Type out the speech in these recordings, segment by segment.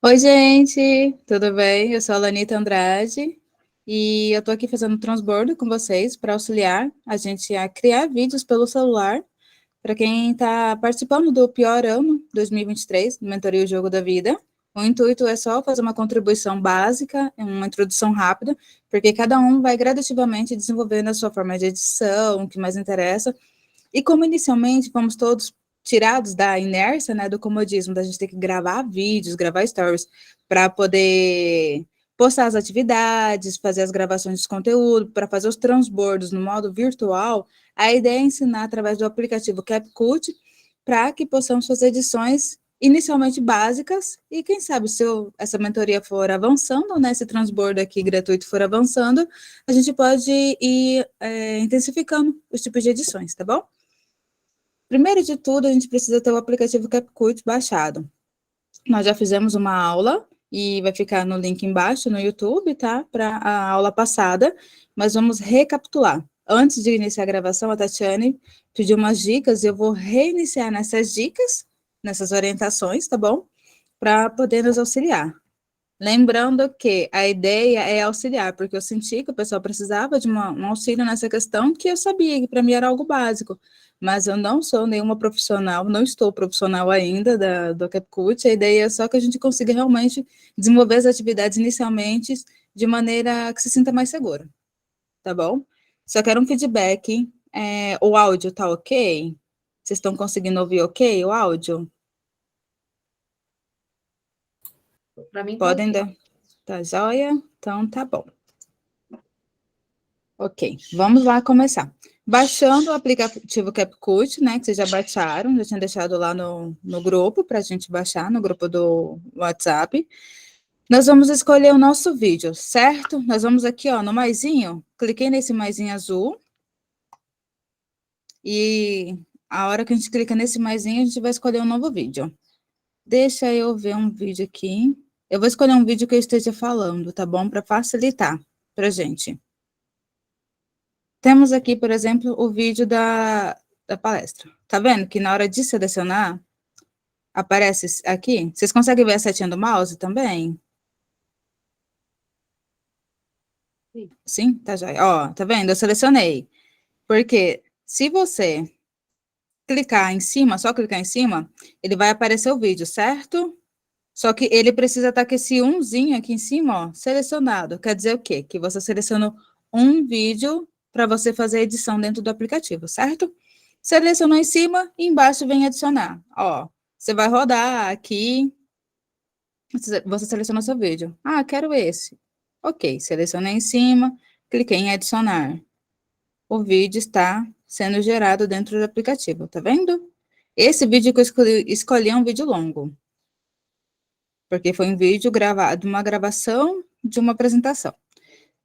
Oi, gente, tudo bem? Eu sou a Lanita Andrade e eu tô aqui fazendo um transbordo com vocês para auxiliar a gente a criar vídeos pelo celular para quem está participando do Pior Ano 2023, do Mentoria o Jogo da Vida. O intuito é só fazer uma contribuição básica, uma introdução rápida, porque cada um vai gradativamente desenvolvendo a sua forma de edição, o que mais interessa, e como inicialmente fomos todos tirados da inércia, né, do comodismo, da gente ter que gravar vídeos, gravar stories, para poder postar as atividades, fazer as gravações de conteúdo, para fazer os transbordos no modo virtual, a ideia é ensinar através do aplicativo CapCut, para que possamos fazer edições inicialmente básicas, e quem sabe se essa mentoria for avançando, né, esse transbordo aqui gratuito for avançando, a gente pode ir intensificando os tipos de edições, tá bom? Primeiro de tudo, a gente precisa ter o aplicativo CapCut baixado. Nós já fizemos uma aula e vai ficar no link embaixo no YouTube, tá? Para a aula passada, mas vamos recapitular. Antes de iniciar a gravação, a Tatiane pediu umas dicas e eu vou reiniciar nessas dicas, nessas orientações, tá bom? Para poder nos auxiliar. Lembrando que a ideia é auxiliar, porque eu senti que o pessoal precisava de um auxílio nessa questão, que eu sabia que para mim era algo básico, mas eu não sou nenhuma profissional, não estou profissional ainda do CapCut, a ideia é só que a gente consiga realmente desenvolver as atividades inicialmente de maneira que se sinta mais segura, tá bom? Só quero um feedback, o áudio tá ok? Vocês estão conseguindo ouvir ok o áudio? Para mim tá Podem ok. dar? Tá joia? Então tá bom. Ok, vamos lá começar. Baixando o aplicativo CapCut, né, que vocês já baixaram, já tinha deixado lá no grupo para a gente baixar, no grupo do WhatsApp. Nós vamos escolher o nosso vídeo, certo? Nós vamos aqui, ó, no maisinho, cliquei nesse maisinho azul, e a hora que a gente clica nesse maisinho, a gente vai escolher um novo vídeo. Deixa eu ver um vídeo aqui. Eu vou escolher um vídeo que eu esteja falando, tá bom? Para facilitar para gente. Temos aqui, por exemplo, o vídeo da palestra. Tá vendo que na hora de selecionar, aparece aqui? Vocês conseguem ver a setinha do mouse também? Sim. Sim? Tá joia. Ó, tá vendo? Eu selecionei. Porque se você clicar em cima, só clicar em cima, ele vai aparecer o vídeo, certo? Só que ele precisa estar com esse umzinho aqui em cima, ó, selecionado. Quer dizer o quê? Que você selecionou um vídeo para você fazer a edição dentro do aplicativo, certo? Selecionou em cima e embaixo vem adicionar. Ó, você vai rodar aqui, você selecionou seu vídeo. Ah, quero esse. Ok, selecionei em cima, cliquei em adicionar. O vídeo está sendo gerado dentro do aplicativo, tá vendo? Esse vídeo que eu escolhi é um vídeo longo, porque foi um vídeo gravado, uma gravação de uma apresentação.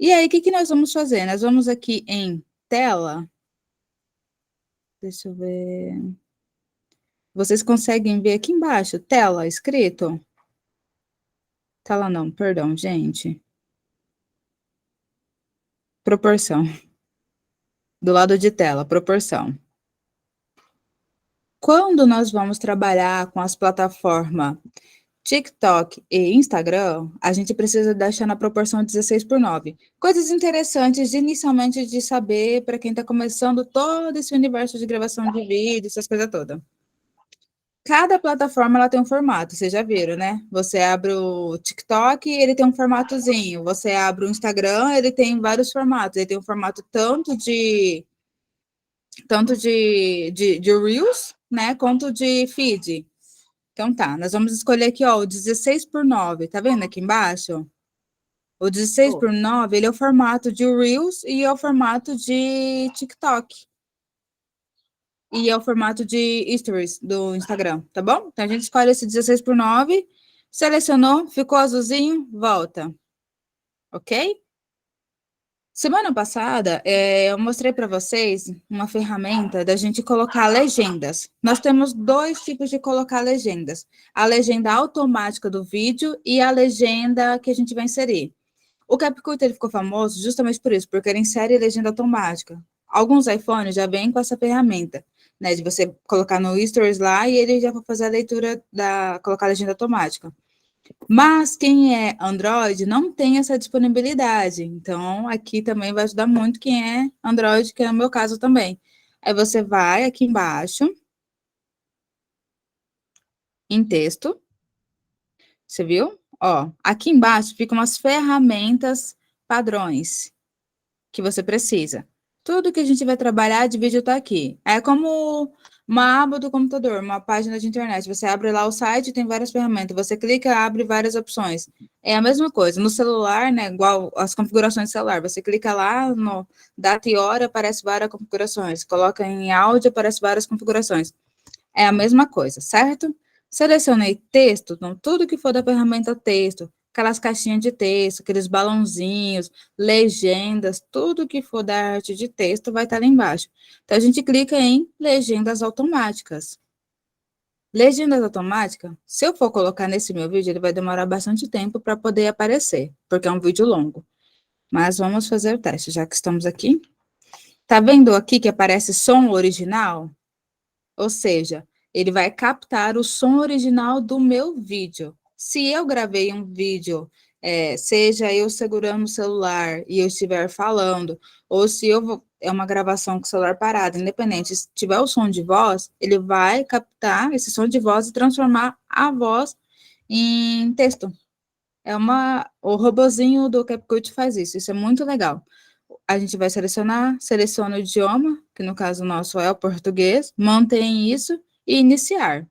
E aí, o que nós vamos fazer? Nós vamos aqui em tela. Deixa eu ver. Vocês conseguem ver aqui embaixo, tela, escrito? Tela não, perdão, gente. Proporção. Do lado de tela, proporção. Quando nós vamos trabalhar com as plataformas TikTok e Instagram, a gente precisa deixar na proporção 16:9. Coisas interessantes inicialmente de saber para quem está começando todo esse universo de gravação de vídeo, essas coisas todas. Cada plataforma ela tem um formato, vocês já viram, né? Você abre o TikTok, ele tem um formatozinho. Você abre o Instagram, ele tem vários formatos. Ele tem um formato tanto de Reels, né? Quanto de feed. Então tá, nós vamos escolher aqui, ó, o 16:9. Tá vendo aqui embaixo? O 16:9, ele é o formato de Reels e é o formato de TikTok. E é o formato de stories do Instagram, tá bom? Então, a gente escolhe esse 16:9, selecionou, ficou azulzinho, volta, ok? Semana passada, eu mostrei para vocês uma ferramenta da gente colocar legendas. Nós temos dois tipos de colocar legendas: a legenda automática do vídeo e a legenda que a gente vai inserir. O CapCut ele ficou famoso justamente por isso, porque ele insere legenda automática. Alguns iPhones já vêm com essa ferramenta, né, de você colocar no Stories lá e ele já vai fazer a leitura colocar a legenda automática. Mas quem é Android não tem essa disponibilidade. Então, aqui também vai ajudar muito quem é Android, que é o meu caso também. Aí você vai aqui embaixo, em texto, você viu? Ó, aqui embaixo ficam as ferramentas padrões que você precisa. Tudo que a gente vai trabalhar de vídeo está aqui. É como uma aba do computador, uma página de internet. Você abre lá o site, tem várias ferramentas. Você clica, abre várias opções. É a mesma coisa. No celular, né? Igual as configurações do celular. Você clica lá no data e hora, aparece várias configurações. Coloca em áudio, aparece várias configurações. É a mesma coisa, certo? Selecionei texto, então tudo que for da ferramenta texto, aquelas caixinhas de texto, aqueles balãozinhos, legendas, tudo que for da arte de texto vai estar ali embaixo. Então, a gente clica em legendas automáticas. Legendas automáticas, se eu for colocar nesse meu vídeo, ele vai demorar bastante tempo para poder aparecer, porque é um vídeo longo. Mas vamos fazer o teste, já que estamos aqui. Tá vendo aqui que aparece som original? Ou seja, ele vai captar o som original do meu vídeo. Se eu gravei um vídeo, seja eu segurando o celular e eu estiver falando, ou se é uma gravação com o celular parado, independente, se tiver o som de voz, ele vai captar esse som de voz e transformar a voz em texto. O robozinho do CapCut faz isso, isso é muito legal. A gente vai seleciona o idioma, que no caso nosso é o português, mantém isso e iniciar.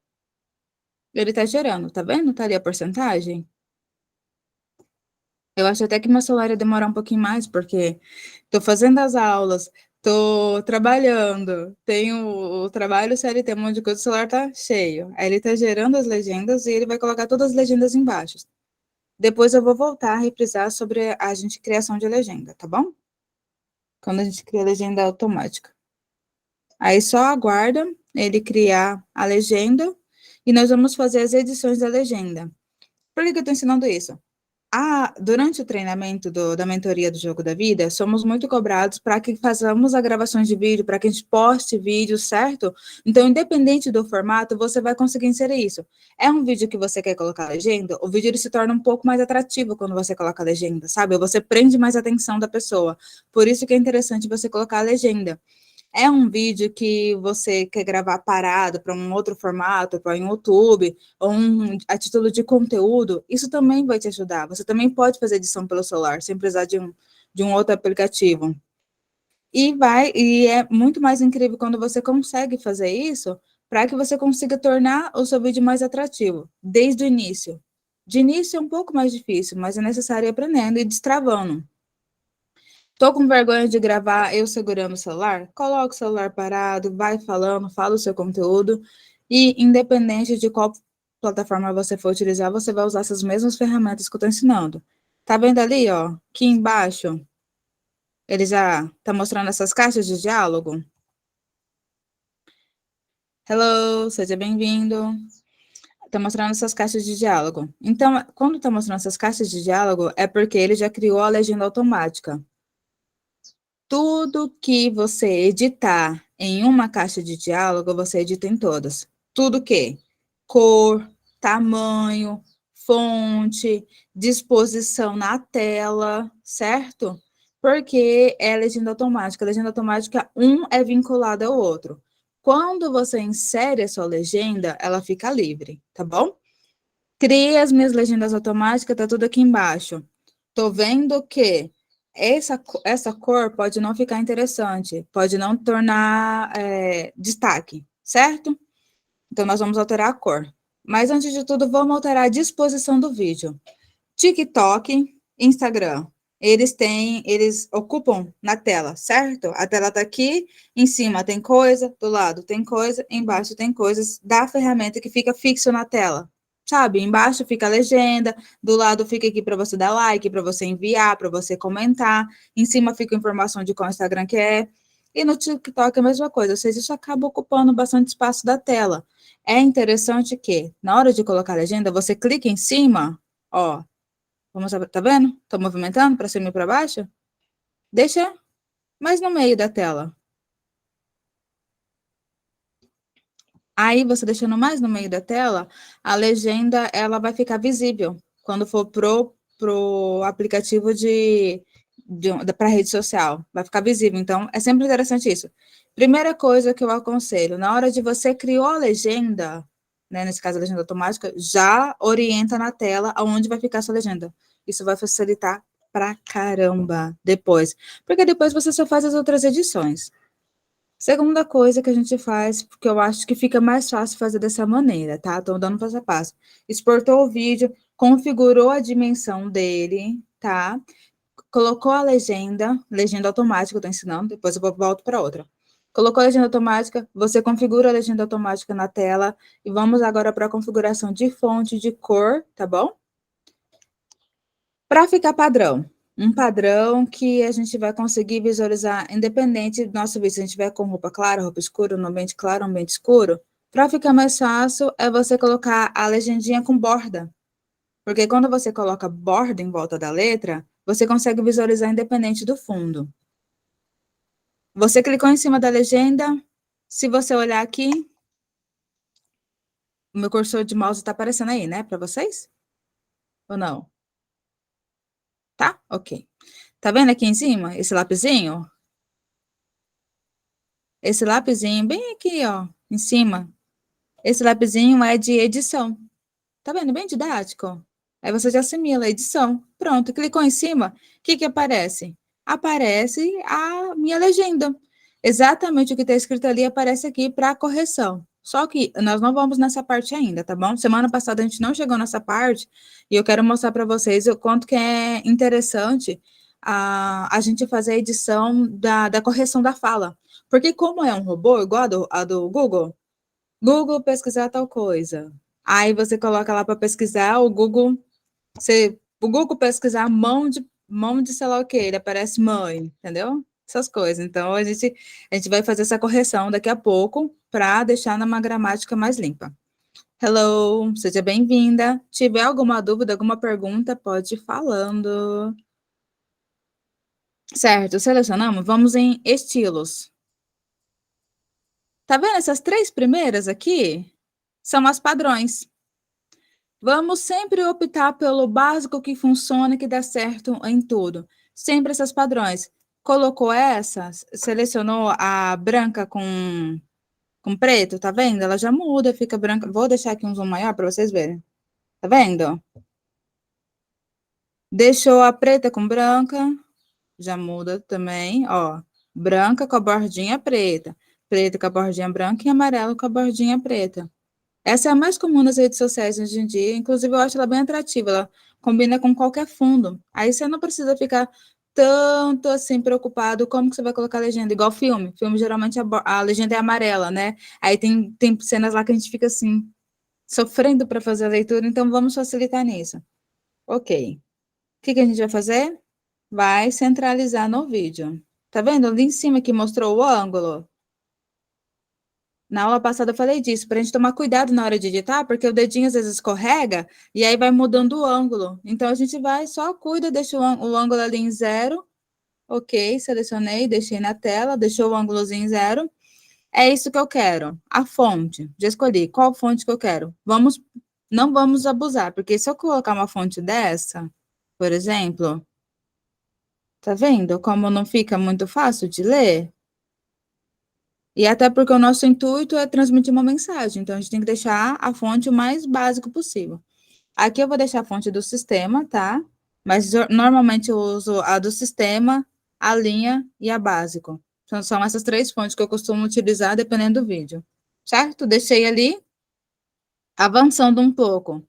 Ele está gerando, tá vendo? Tá ali a porcentagem. Eu acho até que meu celular ia demorar um pouquinho mais, porque estou fazendo as aulas, estou trabalhando, tenho o trabalho CLT, um monte de coisa, o celular tá cheio. Aí ele está gerando as legendas e ele vai colocar todas as legendas embaixo. Depois eu vou voltar a reprisar sobre a gente criação de legenda, tá bom? Quando a gente cria a legenda automática. Aí só aguarda ele criar a legenda e nós vamos fazer as edições da legenda. Por que eu estou ensinando isso? Durante o treinamento da mentoria do Jogo da Vida, somos muito cobrados para que façamos as gravações de vídeo, para que a gente poste vídeo, certo? Então, independente do formato, você vai conseguir inserir isso. É um vídeo que você quer colocar legenda, o vídeo ele se torna um pouco mais atrativo quando você coloca a legenda, sabe? Você prende mais a atenção da pessoa. Por isso que é interessante você colocar a legenda. É um vídeo que você quer gravar parado para um outro formato, para um YouTube, ou a título de conteúdo, isso também vai te ajudar. Você também pode fazer edição pelo celular, sem precisar de um outro aplicativo. E é muito mais incrível quando você consegue fazer isso, para que você consiga tornar o seu vídeo mais atrativo, desde o início. De início é um pouco mais difícil, mas é necessário ir aprendendo e destravando. Tô com vergonha de gravar eu segurando o celular? Coloca o celular parado, vai falando, fala o seu conteúdo e independente de qual plataforma você for utilizar, você vai usar essas mesmas ferramentas que eu tô ensinando. Tá vendo ali, ó, aqui embaixo, ele já tá mostrando essas caixas de diálogo? Hello, seja bem-vindo. Tá mostrando essas caixas de diálogo. Então, quando tá mostrando essas caixas de diálogo, é porque ele já criou a legenda automática. Tudo que você editar em uma caixa de diálogo, você edita em todas. Tudo que? Cor, tamanho, fonte, disposição na tela, certo? Porque é legenda automática. A legenda automática, um é vinculado ao outro. Quando você insere a sua legenda, ela fica livre, tá bom? Criei as minhas legendas automáticas, tá tudo aqui embaixo. Tô vendo que essa cor pode não ficar interessante, pode não tornar destaque, certo? Então, nós vamos alterar a cor. Mas, antes de tudo, vamos alterar a disposição do vídeo. TikTok, Instagram, eles ocupam na tela, certo? A tela tá aqui, em cima tem coisa, do lado tem coisa, embaixo tem coisas da ferramenta que fica fixo na tela. Sabe? Embaixo fica a legenda, do lado fica aqui para você dar like, para você enviar, para você comentar. Em cima fica a informação de qual Instagram que é. E no TikTok é a mesma coisa, ou seja, isso acaba ocupando bastante espaço da tela. É interessante que, na hora de colocar a legenda, você clica em cima, ó, tá vendo? Tô movimentando para cima e para baixo? Deixa mais no meio da tela. Aí, você deixando mais no meio da tela, a legenda, ela vai ficar visível quando for pro aplicativo para rede social. Vai ficar visível. Então, é sempre interessante isso. Primeira coisa que eu aconselho, na hora de você criou a legenda, né, nesse caso a legenda automática, já orienta na tela aonde vai ficar a sua legenda. Isso vai facilitar pra caramba depois. Porque depois você só faz as outras edições. Segunda coisa que a gente faz, porque eu acho que fica mais fácil fazer dessa maneira, tá? Estou dando passo a passo. Exportou o vídeo, configurou a dimensão dele, tá? Colocou a legenda automática, eu estou ensinando, depois eu volto para outra. Colocou a legenda automática, você configura a legenda automática na tela, e vamos agora para a configuração de fonte, de cor, tá bom? Para ficar padrão, um padrão que a gente vai conseguir visualizar independente do nosso vídeo, se a gente tiver com roupa clara, roupa escura, no ambiente claro, no ambiente escuro. Para ficar mais fácil, é você colocar a legendinha com borda. Porque quando você coloca borda em volta da letra, você consegue visualizar independente do fundo. Você clicou em cima da legenda, se você olhar aqui, o meu cursor de mouse está aparecendo aí, né, para vocês? Ou não? Tá? Ok. Tá vendo aqui em cima, esse lapisinho? Esse lapisinho bem aqui, ó, em cima. Esse lapisinho é de edição. Tá vendo? Bem didático. Aí você já assimila a edição. Pronto, clicou em cima, o que que aparece? Aparece a minha legenda. Exatamente o que está escrito ali aparece aqui para correção. Só que nós não vamos nessa parte ainda, tá bom? Semana passada a gente não chegou nessa parte e eu quero mostrar para vocês o quanto que é interessante a gente fazer a edição da correção da fala. Porque como é um robô, igual a do Google, Google pesquisar tal coisa. Aí você coloca lá para pesquisar, o Google pesquisar mão de sei lá o que, ele aparece mãe, entendeu? Essas coisas. Então a gente vai fazer essa correção daqui a pouco para deixar numa gramática mais limpa. Hello, seja bem-vinda. Tiver alguma dúvida, alguma pergunta, pode ir falando. Certo, selecionamos, vamos em estilos. Tá vendo essas três primeiras aqui? São as padrões. Vamos sempre optar pelo básico que funciona e que dá certo em tudo. Sempre esses padrões. Colocou essas, selecionou a branca com preto, tá vendo? Ela já muda, fica branca. Vou deixar aqui um zoom maior para vocês verem. Tá vendo? Deixou a preta com branca, já muda também, ó. Branca com a bordinha preta, preta com a bordinha branca e amarelo com a bordinha preta. Essa é a mais comum nas redes sociais hoje em dia, inclusive eu acho ela bem atrativa, ela combina com qualquer fundo. Aí você não precisa ficar tanto assim preocupado como que você vai colocar a legenda, igual filme. Filme geralmente a legenda é amarela, né? Aí tem cenas lá que a gente fica assim, sofrendo para fazer a leitura, então vamos facilitar nisso. Ok. O que que a gente vai fazer? Vai centralizar no vídeo. Tá vendo ali em cima que mostrou o ângulo? Na aula passada eu falei disso, para a gente tomar cuidado na hora de editar, porque o dedinho às vezes escorrega e aí vai mudando o ângulo. Então a gente vai, só cuida, deixa o ângulo ali em zero. Ok, selecionei, deixei na tela, deixou o ângulozinho em zero. É isso que eu quero. A fonte, já escolhi. Qual fonte que eu quero? Não vamos abusar, porque se eu colocar uma fonte dessa, por exemplo, tá vendo como não fica muito fácil de ler? E até porque o nosso intuito é transmitir uma mensagem, então a gente tem que deixar a fonte o mais básico possível. Aqui eu vou deixar a fonte do sistema, tá? Mas normalmente eu uso a do sistema, a linha e a básico. Então, são essas três fontes que eu costumo utilizar dependendo do vídeo. Certo? Deixei ali, avançando um pouco.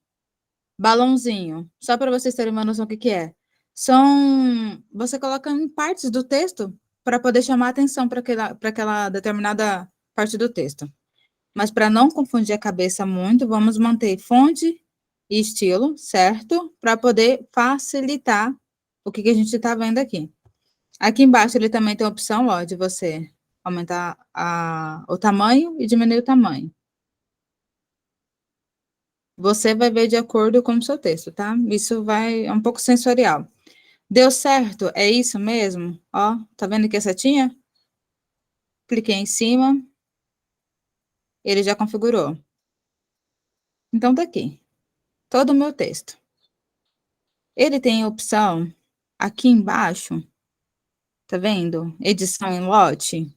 Balãozinho, só para vocês terem uma noção do que é. Você coloca em partes do texto para poder chamar a atenção para aquela determinada parte do texto. Mas para não confundir a cabeça muito, vamos manter fonte e estilo, certo? Para poder facilitar o que a gente está vendo aqui. Aqui embaixo ele também tem a opção, ó, de você aumentar o tamanho e diminuir o tamanho. Você vai ver de acordo com o seu texto, tá? Isso é um pouco sensorial. Deu certo? É isso mesmo? Ó, tá vendo aqui a setinha? Cliquei em cima. Ele já configurou. Então, tá aqui. Todo o meu texto. Ele tem a opção aqui embaixo, tá vendo? Edição em lote.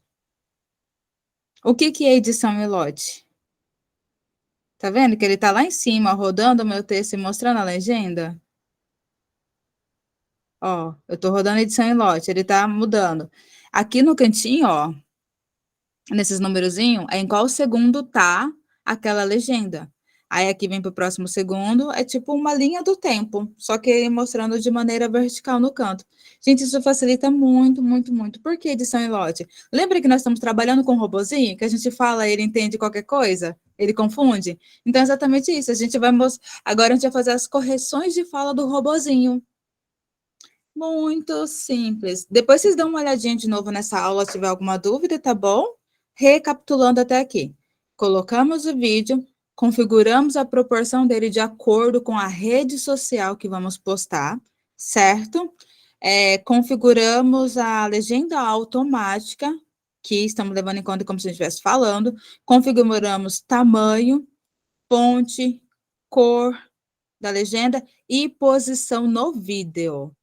O que que é edição em lote? Tá vendo que ele tá lá em cima, rodando o meu texto e mostrando a legenda? Ó, eu tô rodando edição em lote, ele tá mudando. Aqui no cantinho, ó, nesses numerozinhos, é em qual segundo tá aquela legenda. Aí aqui vem pro próximo segundo, é tipo uma linha do tempo, só que mostrando de maneira vertical no canto. Gente, isso facilita muito, muito, muito. Por que edição em lote? Lembra que nós estamos trabalhando com um robozinho, que a gente fala, ele entende qualquer coisa? Ele confunde? Então, é exatamente isso. A gente vai agora a gente vai fazer as correções de fala do robozinho. Muito simples. Depois vocês dão uma olhadinha de novo nessa aula se tiver alguma dúvida, tá bom? Recapitulando até aqui. Colocamos o vídeo, configuramos a proporção dele de acordo com a rede social que vamos postar, certo? Configuramos a legenda automática, que estamos levando em conta como se a gente estivesse falando. Configuramos tamanho, fonte, cor da legenda e posição no vídeo.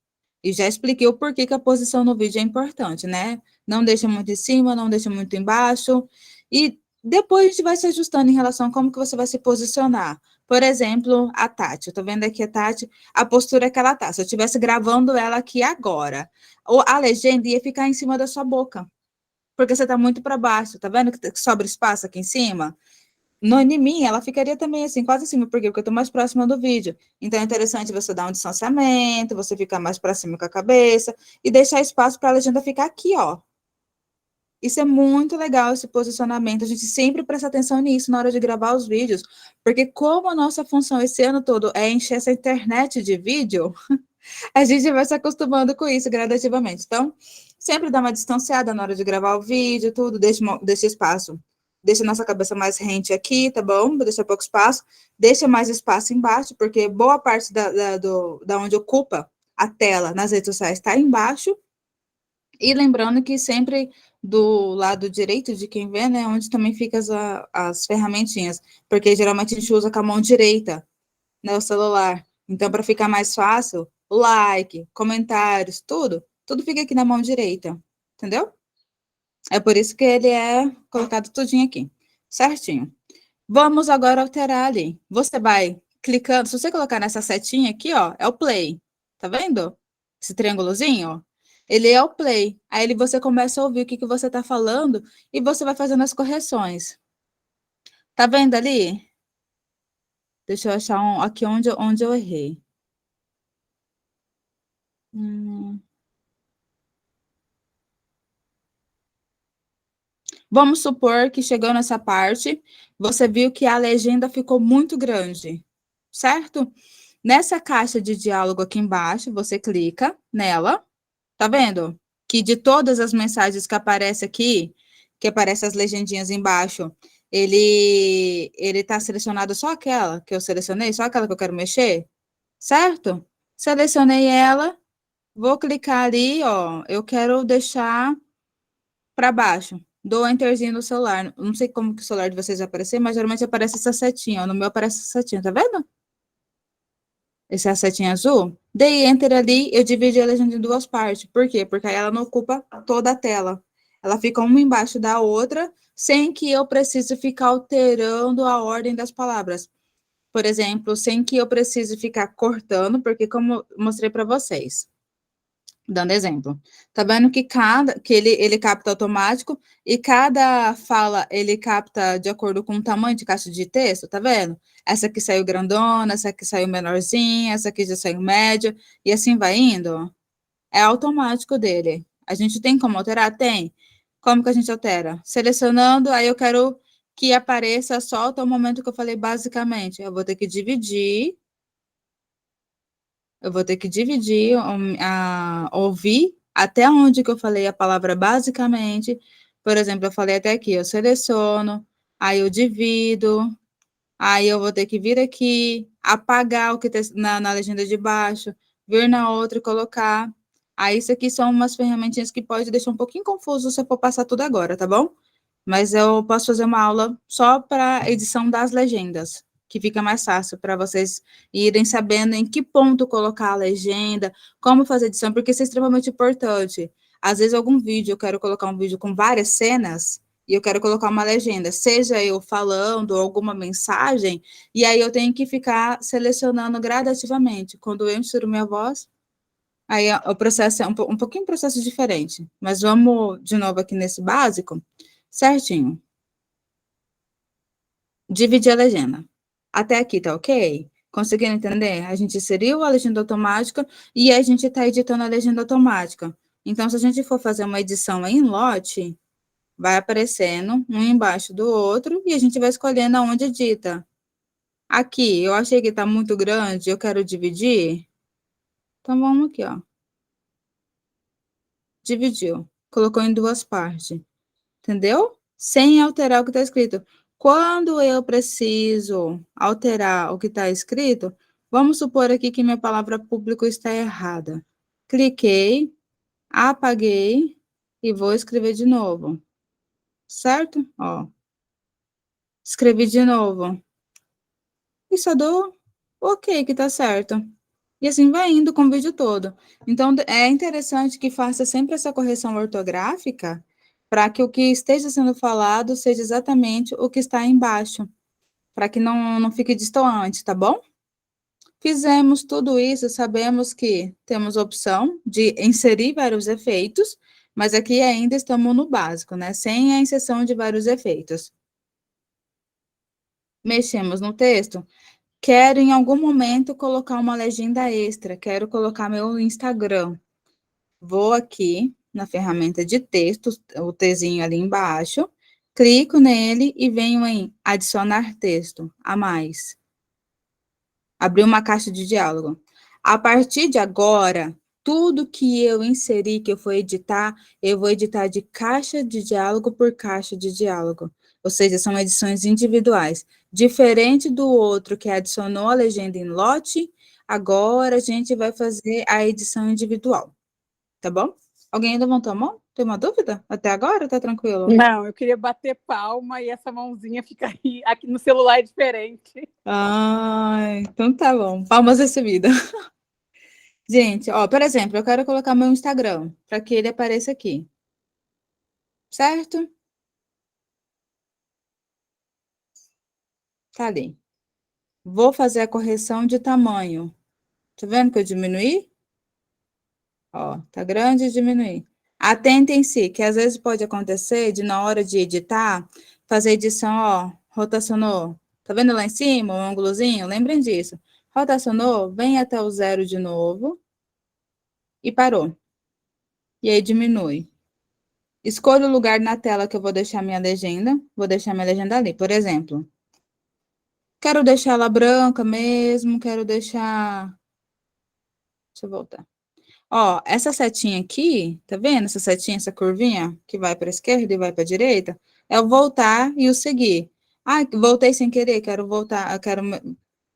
E já expliquei o porquê que a posição no vídeo é importante, né? Não deixa muito em cima, não deixa muito embaixo. E depois a gente vai se ajustando em relação a como que você vai se posicionar. Por exemplo, a Tati. Eu tô vendo aqui a Tati, a postura que ela tá. Se eu estivesse gravando ela aqui agora, a legenda ia ficar em cima da sua boca. Porque você tá muito para baixo. Tá vendo que sobra espaço aqui em cima? No em mim, ela ficaria também assim, quase assim, por quê? Porque eu estou mais próxima do vídeo. Então, é interessante você dar um distanciamento, você ficar mais para cima com a cabeça e deixar espaço para a legenda ficar aqui, ó. Isso é muito legal, esse posicionamento. A gente sempre presta atenção nisso na hora de gravar os vídeos, porque como a nossa função esse ano todo é encher essa internet de vídeo, a gente vai se acostumando com isso gradativamente. Então, sempre dá uma distanciada na hora de gravar o vídeo, tudo, deixa espaço. Deixa a nossa cabeça mais rente aqui, tá bom? Deixa pouco espaço. Deixa mais espaço embaixo, porque boa parte da onde ocupa a tela nas redes sociais está embaixo. E lembrando que sempre do lado direito de quem vê, né, onde também ficam as ferramentinhas, porque geralmente a gente usa com a mão direita, né, o celular. Então, para ficar mais fácil, like, comentários, tudo fica aqui na mão direita, entendeu? É por isso que ele é colocado tudinho aqui, certinho. Vamos agora alterar ali. Você vai clicando, se você colocar nessa setinha aqui, ó, é o play. Tá vendo? Esse triângulozinho, ó. Ele é o play. Aí você começa a ouvir o que que você tá falando e você vai fazendo as correções. Tá vendo ali? Deixa eu achar aqui onde eu errei. Vamos supor que chegou nessa parte, você viu que a legenda ficou muito grande, certo? Nessa caixa de diálogo aqui embaixo, você clica nela, tá vendo? Que de todas as mensagens que aparece aqui, que aparece as legendinhas embaixo, ele tá selecionado só aquela que eu selecionei, só aquela que eu quero mexer, certo? Selecionei ela, vou clicar ali, ó, eu quero deixar para baixo. Dou enterzinho no celular. Não sei como que o celular de vocês vai aparecer, mas geralmente aparece essa setinha. Ó. No meu aparece essa setinha, tá vendo? Essa é a setinha azul. Dei enter ali, eu dividi a legenda em duas partes. Por quê? Porque aí ela não ocupa toda a tela. Ela fica uma embaixo da outra, sem que eu precise ficar alterando a ordem das palavras. Por exemplo, sem que eu precise ficar cortando, porque como eu mostrei para vocês, dando exemplo. Tá vendo que ele capta automático e cada fala ele capta de acordo com o tamanho de caixa de texto, tá vendo? Essa aqui saiu grandona, essa aqui saiu menorzinha, essa aqui já saiu média, e assim vai indo. É automático dele. A gente tem como alterar? Tem. Como que a gente altera? Selecionando, aí eu quero que apareça só até o momento que eu falei basicamente. Eu vou ter que dividir. Eu vou ter que dividir, ouvir até onde que eu falei a palavra basicamente. Por exemplo, eu falei até aqui, eu seleciono, aí eu divido, aí eu vou ter que vir aqui, apagar o que está na legenda de baixo, vir na outra e colocar. Aí isso aqui são umas ferramentinhas que pode deixar um pouquinho confuso se eu for passar tudo agora, tá bom? mas eu posso fazer uma aula só para edição das legendas, que fica mais fácil para vocês irem sabendo em que ponto colocar a legenda, como fazer edição, porque isso é extremamente importante. Às vezes, algum vídeo, eu quero colocar um vídeo com várias cenas, e eu quero colocar uma legenda, seja eu falando alguma mensagem, e aí eu tenho que ficar selecionando gradativamente. Quando eu insiro minha voz, aí o processo é um pouquinho processo diferente. Mas vamos de novo aqui nesse básico, certinho. Dividir a legenda. Até aqui tá ok? Conseguiram entender? A gente inseriu a legenda automática e a gente está editando a legenda automática. Então, se a gente for fazer uma edição em lote, vai aparecendo um embaixo do outro e a gente vai escolhendo aonde edita. Aqui, eu achei que está muito grande, eu quero dividir. Então, vamos aqui, ó. Dividiu. Colocou em duas partes. Entendeu? Sem alterar o que está escrito. Quando eu preciso alterar o que está escrito, vamos supor aqui que minha palavra público está errada. Cliquei, apaguei e vou escrever de novo. Certo? Ó. Escrevi de novo. E só dou ok, que tá certo. E assim vai indo com o vídeo todo. Então, é interessante que faça sempre essa correção ortográfica para que o que esteja sendo falado seja exatamente o que está embaixo, para que não fique destoante, tá bom? Fizemos tudo isso, sabemos que temos a opção de inserir vários efeitos, mas aqui ainda estamos no básico, né? Sem a inserção de vários efeitos. Mexemos no texto. Quero, em algum momento, colocar uma legenda extra. Quero colocar meu Instagram. Vou aqui na ferramenta de texto, o Tzinho ali embaixo, clico nele e venho em adicionar texto, a mais. Abrir uma caixa de diálogo. A partir de agora, tudo que eu inserir, que eu for editar, eu vou editar de caixa de diálogo por caixa de diálogo. Ou seja, são edições individuais. Diferente do outro que adicionou a legenda em lote, agora a gente vai fazer a edição individual. Tá bom? Alguém ainda levantou a mão? Tem uma dúvida? Até agora tá tranquilo? Não, eu queria bater palma e essa mãozinha fica aí. Aqui no celular é diferente. Ah, então tá bom. Palmas recebidas. Gente, ó, por exemplo, eu quero colocar meu Instagram para que ele apareça aqui. Certo? Tá ali. Vou fazer a correção de tamanho. Tá vendo que eu diminuí? Ó, tá grande e diminuí. Atentem-se, que às vezes pode acontecer de na hora de editar, fazer edição, ó, rotacionou. Tá vendo lá em cima, o ângulozinho? Lembrem disso. Rotacionou, vem até o zero de novo e parou. E aí diminui. Escolho o lugar na tela que eu vou deixar minha legenda. Vou deixar minha legenda ali, por exemplo. Quero deixar ela branca mesmo, quero deixar... Deixa eu voltar. Ó, essa setinha aqui, tá vendo? Essa setinha, essa curvinha, que vai para a esquerda e vai para a direita, é o voltar e o seguir. Ah, voltei sem querer, quero voltar, quero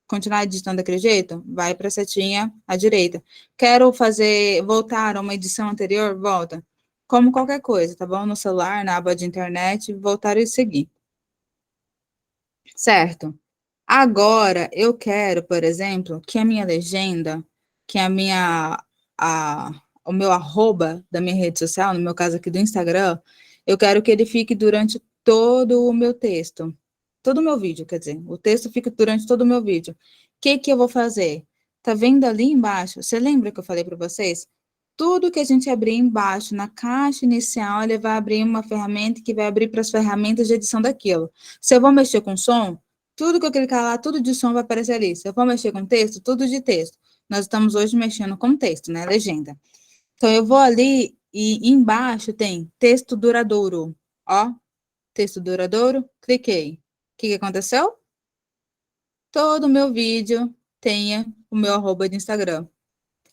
continuar editando daquele jeito? Vai para a setinha à direita. Quero voltar a uma edição anterior? Volta. Como qualquer coisa, tá bom? No celular, na aba de internet, voltar e seguir. Certo. Agora, eu quero, por exemplo, que a minha legenda, que o meu arroba da minha rede social, no meu caso aqui do Instagram, eu quero que ele fique durante todo o meu texto. Todo o meu vídeo, quer dizer, o texto fica durante todo o meu vídeo. O que eu vou fazer? Tá vendo ali embaixo? Você lembra que eu falei para vocês? Tudo que a gente abrir embaixo, na caixa inicial, ele vai abrir uma ferramenta que vai abrir para as ferramentas de edição daquilo. Se eu vou mexer com som, tudo que eu clicar lá, tudo de som vai aparecer ali. Se eu for mexer com texto, tudo de texto. Nós estamos hoje mexendo com texto, né? Legenda. Então, eu vou ali e embaixo tem texto duradouro. Ó, texto duradouro, cliquei. O que aconteceu? Todo o meu vídeo tenha o meu arroba de Instagram.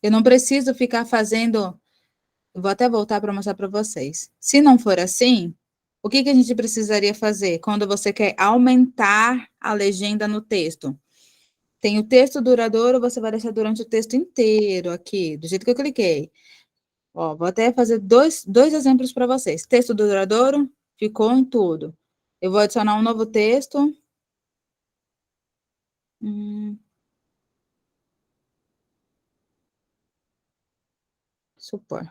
Eu não preciso ficar fazendo... Vou até voltar para mostrar para vocês. Se não for assim, o que a gente precisaria fazer quando você quer aumentar a legenda no texto? Tem o texto duradouro, você vai deixar durante o texto inteiro aqui, do jeito que eu cliquei. Ó, vou até fazer dois exemplos para vocês. Texto duradouro, Ficou em tudo. Eu vou adicionar um novo texto. Supor.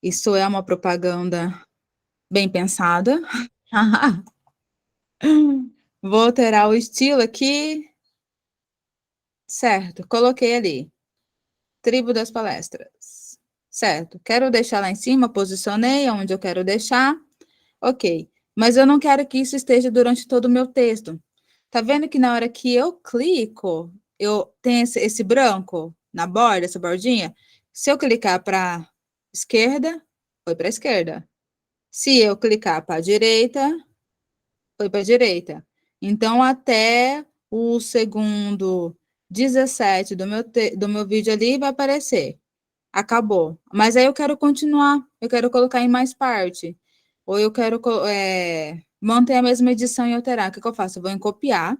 Isso é uma propaganda bem pensada. Vou alterar o estilo aqui. Certo, coloquei ali. Tribo das palestras. Certo, quero deixar lá em cima, posicionei onde eu quero deixar. Ok, mas eu não quero que isso esteja durante todo o meu texto. Tá vendo que na hora que eu clico, eu tenho esse branco na borda, essa bordinha? Se eu clicar para esquerda, foi para a esquerda. Se eu clicar para a direita, foi para a direita. Então, até o segundo 17 do meu vídeo ali vai aparecer. Acabou. Mas aí eu quero continuar, eu quero colocar em mais parte. Ou eu quero manter a mesma edição e alterar. O que eu faço? Eu vou em copiar.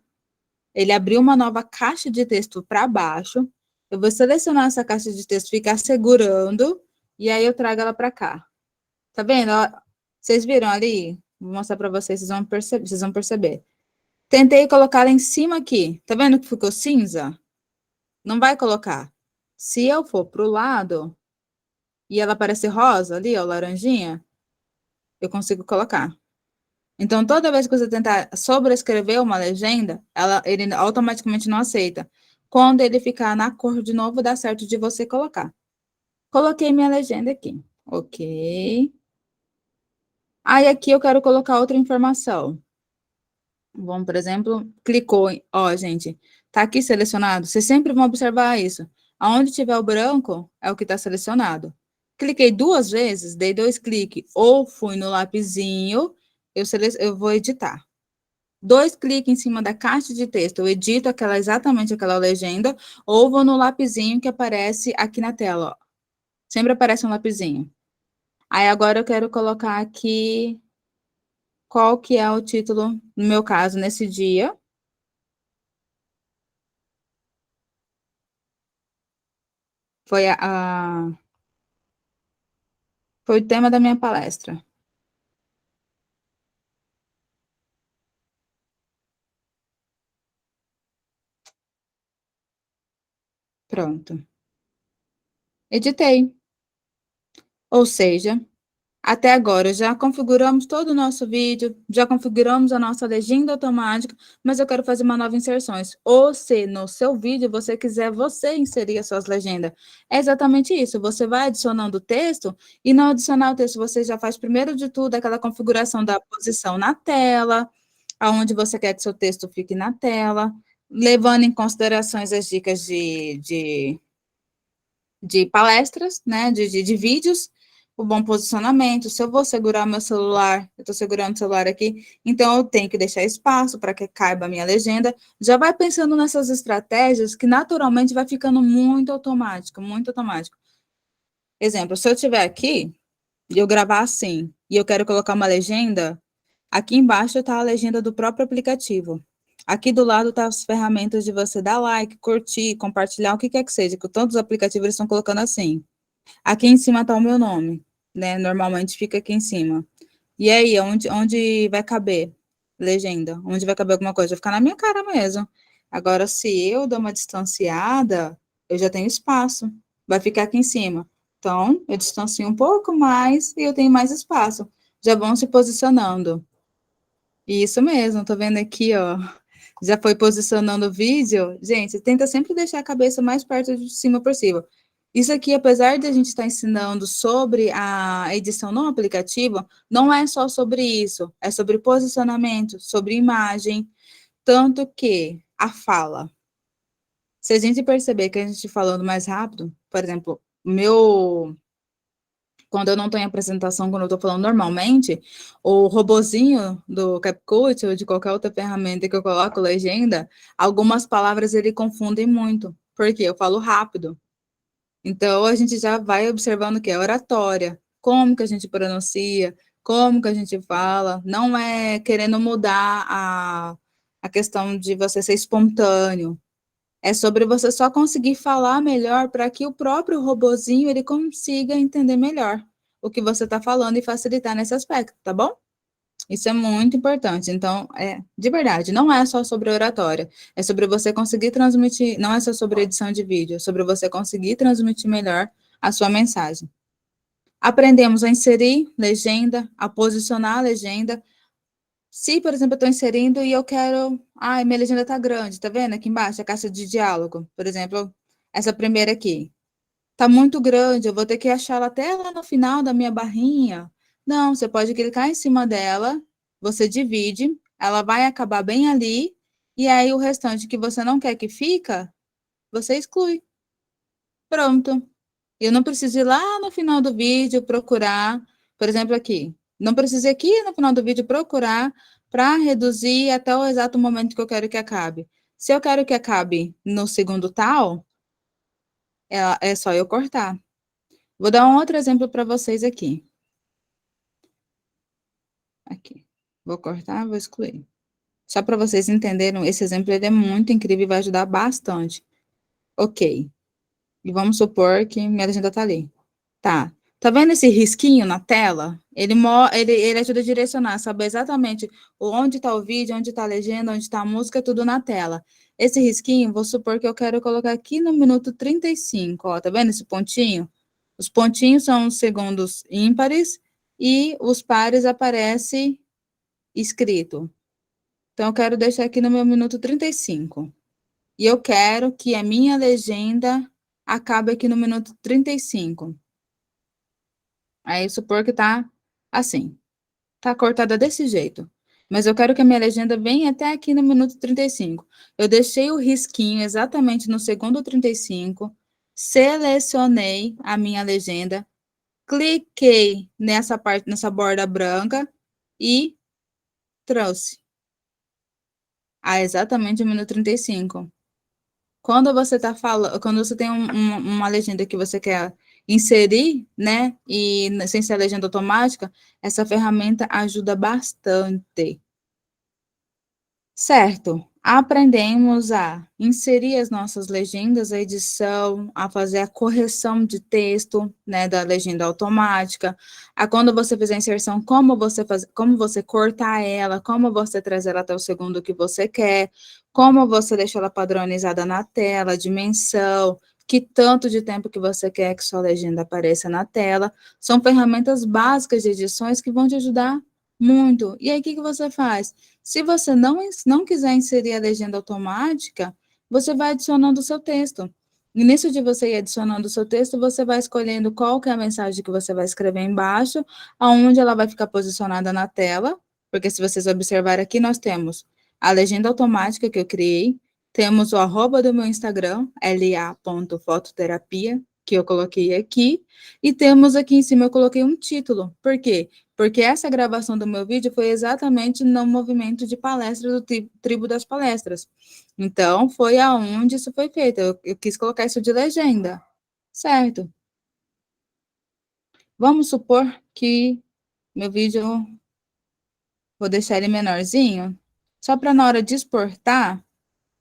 Ele abriu uma nova caixa de texto para baixo. Eu vou selecionar essa caixa de texto, ficar segurando, e aí eu trago ela para cá. Tá vendo? Vocês viram ali? Vou mostrar para vocês, vocês vão perceber. Tentei colocar ela em cima aqui. Tá vendo que ficou cinza? Não vai colocar. Se eu for para o lado e ela aparecer rosa ali, ó, laranjinha, eu consigo colocar. Então, toda vez que você tentar sobrescrever uma legenda, ele automaticamente não aceita. Quando ele ficar na cor de novo, dá certo de você colocar. Coloquei minha legenda aqui. Ok. Aí, aqui eu quero colocar outra informação. Vamos, por exemplo, clicou, ó, gente, tá aqui selecionado. Vocês sempre vão observar isso. Aonde tiver o branco, é o que está selecionado. Cliquei 2 vezes, dei 2 cliques, ou fui no lapisinho, eu vou editar. 2 cliques em cima da caixa de texto, eu edito exatamente aquela legenda, ou vou no lapisinho que aparece aqui na tela, ó. Sempre aparece um lapisinho. Aí, agora eu quero colocar aqui qual que é o título, no meu caso, nesse dia. Foi o tema da minha palestra. Pronto. Editei. Ou seja, até agora já configuramos todo o nosso vídeo, já configuramos a nossa legenda automática, mas eu quero fazer uma nova inserções. Ou se no seu vídeo você quiser inserir as suas legendas. É exatamente isso. Você vai adicionando o texto e não adicionar o texto, você já faz primeiro de tudo aquela configuração da posição na tela, aonde você quer que seu texto fique na tela, levando em considerações as dicas de palestras, né, de vídeos, o bom posicionamento. Se eu vou segurar meu celular, eu estou segurando o celular aqui, então eu tenho que deixar espaço para que caiba a minha legenda. Já vai pensando nessas estratégias que naturalmente vai ficando muito automático, muito automático. Exemplo, se eu estiver aqui e eu gravar assim, e eu quero colocar uma legenda, aqui embaixo está a legenda do próprio aplicativo. Aqui do lado tá as ferramentas de você dar like, curtir, compartilhar, o que quer que seja, que todos os aplicativos eles estão colocando assim. Aqui em cima tá o meu nome, né? Normalmente fica aqui em cima. E aí, onde vai caber legenda? Onde vai caber alguma coisa? Vai ficar na minha cara mesmo. Agora, se eu dou uma distanciada, eu já tenho espaço. Vai ficar aqui em cima. Então, eu distancio um pouco mais e eu tenho mais espaço. Já vão se posicionando. Isso mesmo, tô vendo aqui, ó. Já foi posicionando o vídeo. Gente, tenta sempre deixar a cabeça mais perto de cima possível. Isso aqui, apesar de a gente estar ensinando sobre a edição no aplicativo, não é só sobre isso, é sobre posicionamento, sobre imagem, tanto que a fala. Se a gente perceber que a gente falando mais rápido, por exemplo, quando eu não estou em apresentação, quando eu estou falando normalmente, o robozinho do CapCut ou de qualquer outra ferramenta que eu coloco legenda, algumas palavras ele confundem muito, porque eu falo rápido. Então, a gente já vai observando que é oratória, como que a gente pronuncia, como que a gente fala, não é querendo mudar a questão de você ser espontâneo, é sobre você só conseguir falar melhor para que o próprio robozinho ele consiga entender melhor. o que você está falando e facilitar nesse aspecto, tá bom? Isso é muito importante. Então, de verdade, não é só sobre oratória, é sobre você conseguir transmitir, não é só sobre edição de vídeo, é sobre você conseguir transmitir melhor a sua mensagem. Aprendemos a inserir legenda, a posicionar a legenda. Se, por exemplo, eu estou inserindo e eu quero. Ai, minha legenda está grande, tá vendo aqui embaixo, a caixa de diálogo, por exemplo, essa primeira aqui. Está muito grande, eu vou ter que achar ela até lá no final da minha barrinha. Não, você pode clicar em cima dela, você divide, ela vai acabar bem ali, e aí o restante que você não quer que fica, você exclui. Pronto. Eu não preciso ir lá no final do vídeo procurar, por exemplo, aqui. Não preciso ir aqui no final do vídeo procurar para reduzir até o exato momento que eu quero que acabe. Se eu quero que acabe no segundo tal, é só eu cortar. Vou dar um outro exemplo para vocês aqui. Aqui. Vou cortar, vou excluir. Só para vocês entenderem, esse exemplo ele é muito incrível e vai ajudar bastante. Ok. E vamos supor que minha legenda está ali. Tá. Tá vendo esse risquinho na tela? Ele ajuda a direcionar, saber exatamente onde está o vídeo, onde está a legenda, onde está a música, tudo na tela. Esse risquinho, vou supor que eu quero colocar aqui no minuto 35, ó, tá vendo esse pontinho? Os pontinhos são os segundos ímpares e os pares aparece escrito. Então, eu quero deixar aqui no meu minuto 35. E eu quero que a minha legenda acabe aqui no minuto 35. Aí, supor que tá assim. Tá cortada desse jeito. Mas eu quero que a minha legenda venha até aqui no minuto 35. Eu deixei o risquinho exatamente no segundo 35, selecionei a minha legenda, cliquei nessa parte, nessa borda branca e trouxe a exatamente o minuto 35. Quando você tá falando, quando você tem uma legenda que você quer inserir, né, e sem ser a legenda automática, essa ferramenta ajuda bastante. Certo. Aprendemos a inserir as nossas legendas, a edição, a fazer a correção de texto, né, da legenda automática, a quando você fizer a inserção, como você cortar ela, como você trazer ela até o segundo que você quer, como você deixar ela padronizada na tela, a dimensão, que tanto de tempo que você quer que sua legenda apareça na tela. São ferramentas básicas de edições que vão te ajudar muito. E aí, o que você faz? Se você não quiser inserir a legenda automática, você vai adicionando o seu texto. E nisso de você ir adicionando o seu texto, você vai escolhendo qual que é a mensagem que você vai escrever embaixo, aonde ela vai ficar posicionada na tela, porque se vocês observarem aqui, nós temos a legenda automática que eu criei, temos o arroba do meu Instagram, la.fototerapia, que eu coloquei aqui, e temos aqui em cima, eu coloquei um título. Por quê? Porque essa gravação do meu vídeo foi exatamente no movimento de palestra do Tribo das Palestras. Então, foi aonde isso foi feito. Eu quis colocar isso de legenda, certo? Vamos supor que meu vídeo, vou deixar ele menorzinho, só para na hora de exportar,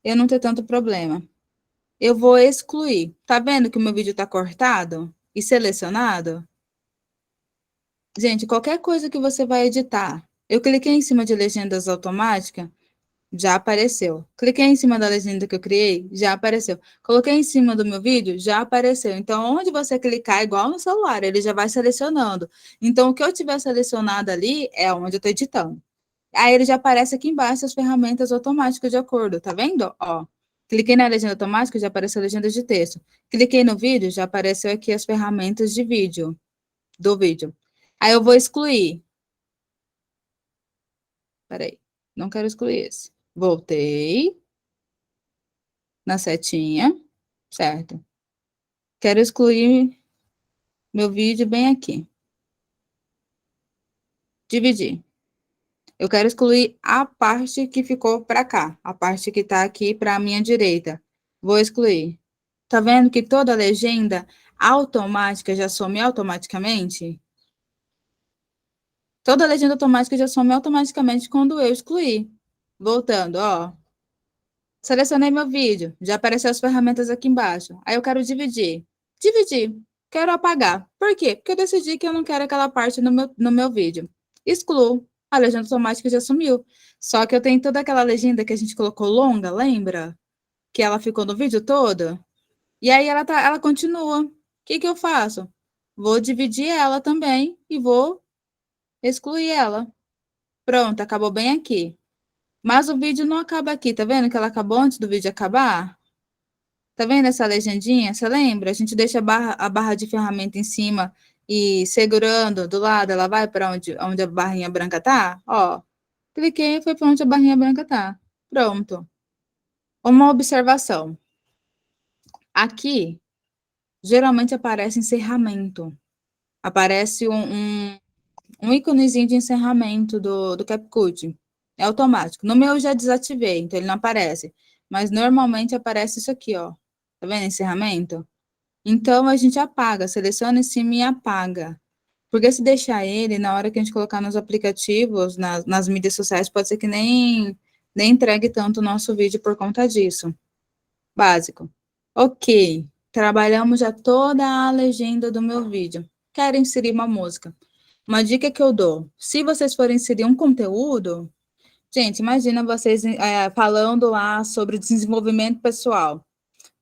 eu não ter tanto problema. Eu vou excluir. Tá vendo que o meu vídeo está cortado e selecionado? Gente, qualquer coisa que você vai editar, eu cliquei em cima de legendas automáticas, já apareceu. Cliquei em cima da legenda que eu criei, já apareceu. Coloquei em cima do meu vídeo, já apareceu. Então, onde você clicar, igual no celular, ele já vai selecionando. Então, o que eu tiver selecionado ali é onde eu estou editando. Aí ele já aparece aqui embaixo as ferramentas automáticas de acordo, tá vendo? Ó, cliquei na legenda automática, já apareceu a legenda de texto. Cliquei no vídeo, já apareceu aqui as ferramentas de vídeo, do vídeo. Aí eu vou excluir. Peraí, não quero excluir esse. Voltei na setinha, certo? Quero excluir meu vídeo bem aqui. Dividir. Eu quero excluir a parte que ficou para cá, a parte que está aqui para a minha direita. Vou excluir. Tá vendo que toda legenda automática já some automaticamente? Toda legenda automática já some automaticamente quando eu excluir. Voltando, ó. Selecionei meu vídeo, já apareceu as ferramentas aqui embaixo. Aí eu quero dividir. Dividir. Quero apagar. Por quê? Porque eu decidi que eu não quero aquela parte no meu vídeo. Excluo. A legenda automática já sumiu. Só que eu tenho toda aquela legenda que a gente colocou longa, lembra? Que ela ficou no vídeo todo. E aí ela continua. O que que eu faço? Vou dividir ela também e vou excluir ela. Pronto, acabou bem aqui. Mas o vídeo não acaba aqui, tá vendo que ela acabou antes do vídeo acabar? Tá vendo essa legendinha? Você lembra? A gente deixa a barra de ferramenta em cima e segurando do lado, ela vai para onde a barrinha branca tá? Ó, cliquei e foi para onde a barrinha branca tá. Pronto. Uma observação. Aqui, geralmente aparece encerramento. Aparece um íconezinho de encerramento do CapCut. É automático. No meu eu já desativei, então ele não aparece. Mas normalmente aparece isso aqui, ó. Tá vendo? Encerramento. Então, a gente apaga, seleciona em cima e apaga. Porque se deixar ele, na hora que a gente colocar nos aplicativos, nas mídias sociais, pode ser que nem entregue tanto o nosso vídeo por conta disso. Básico. Ok, trabalhamos já toda a legenda do meu vídeo. Quero inserir uma música. Uma dica que eu dou, se vocês forem inserir um conteúdo, gente, imagina vocês falando lá sobre desenvolvimento pessoal,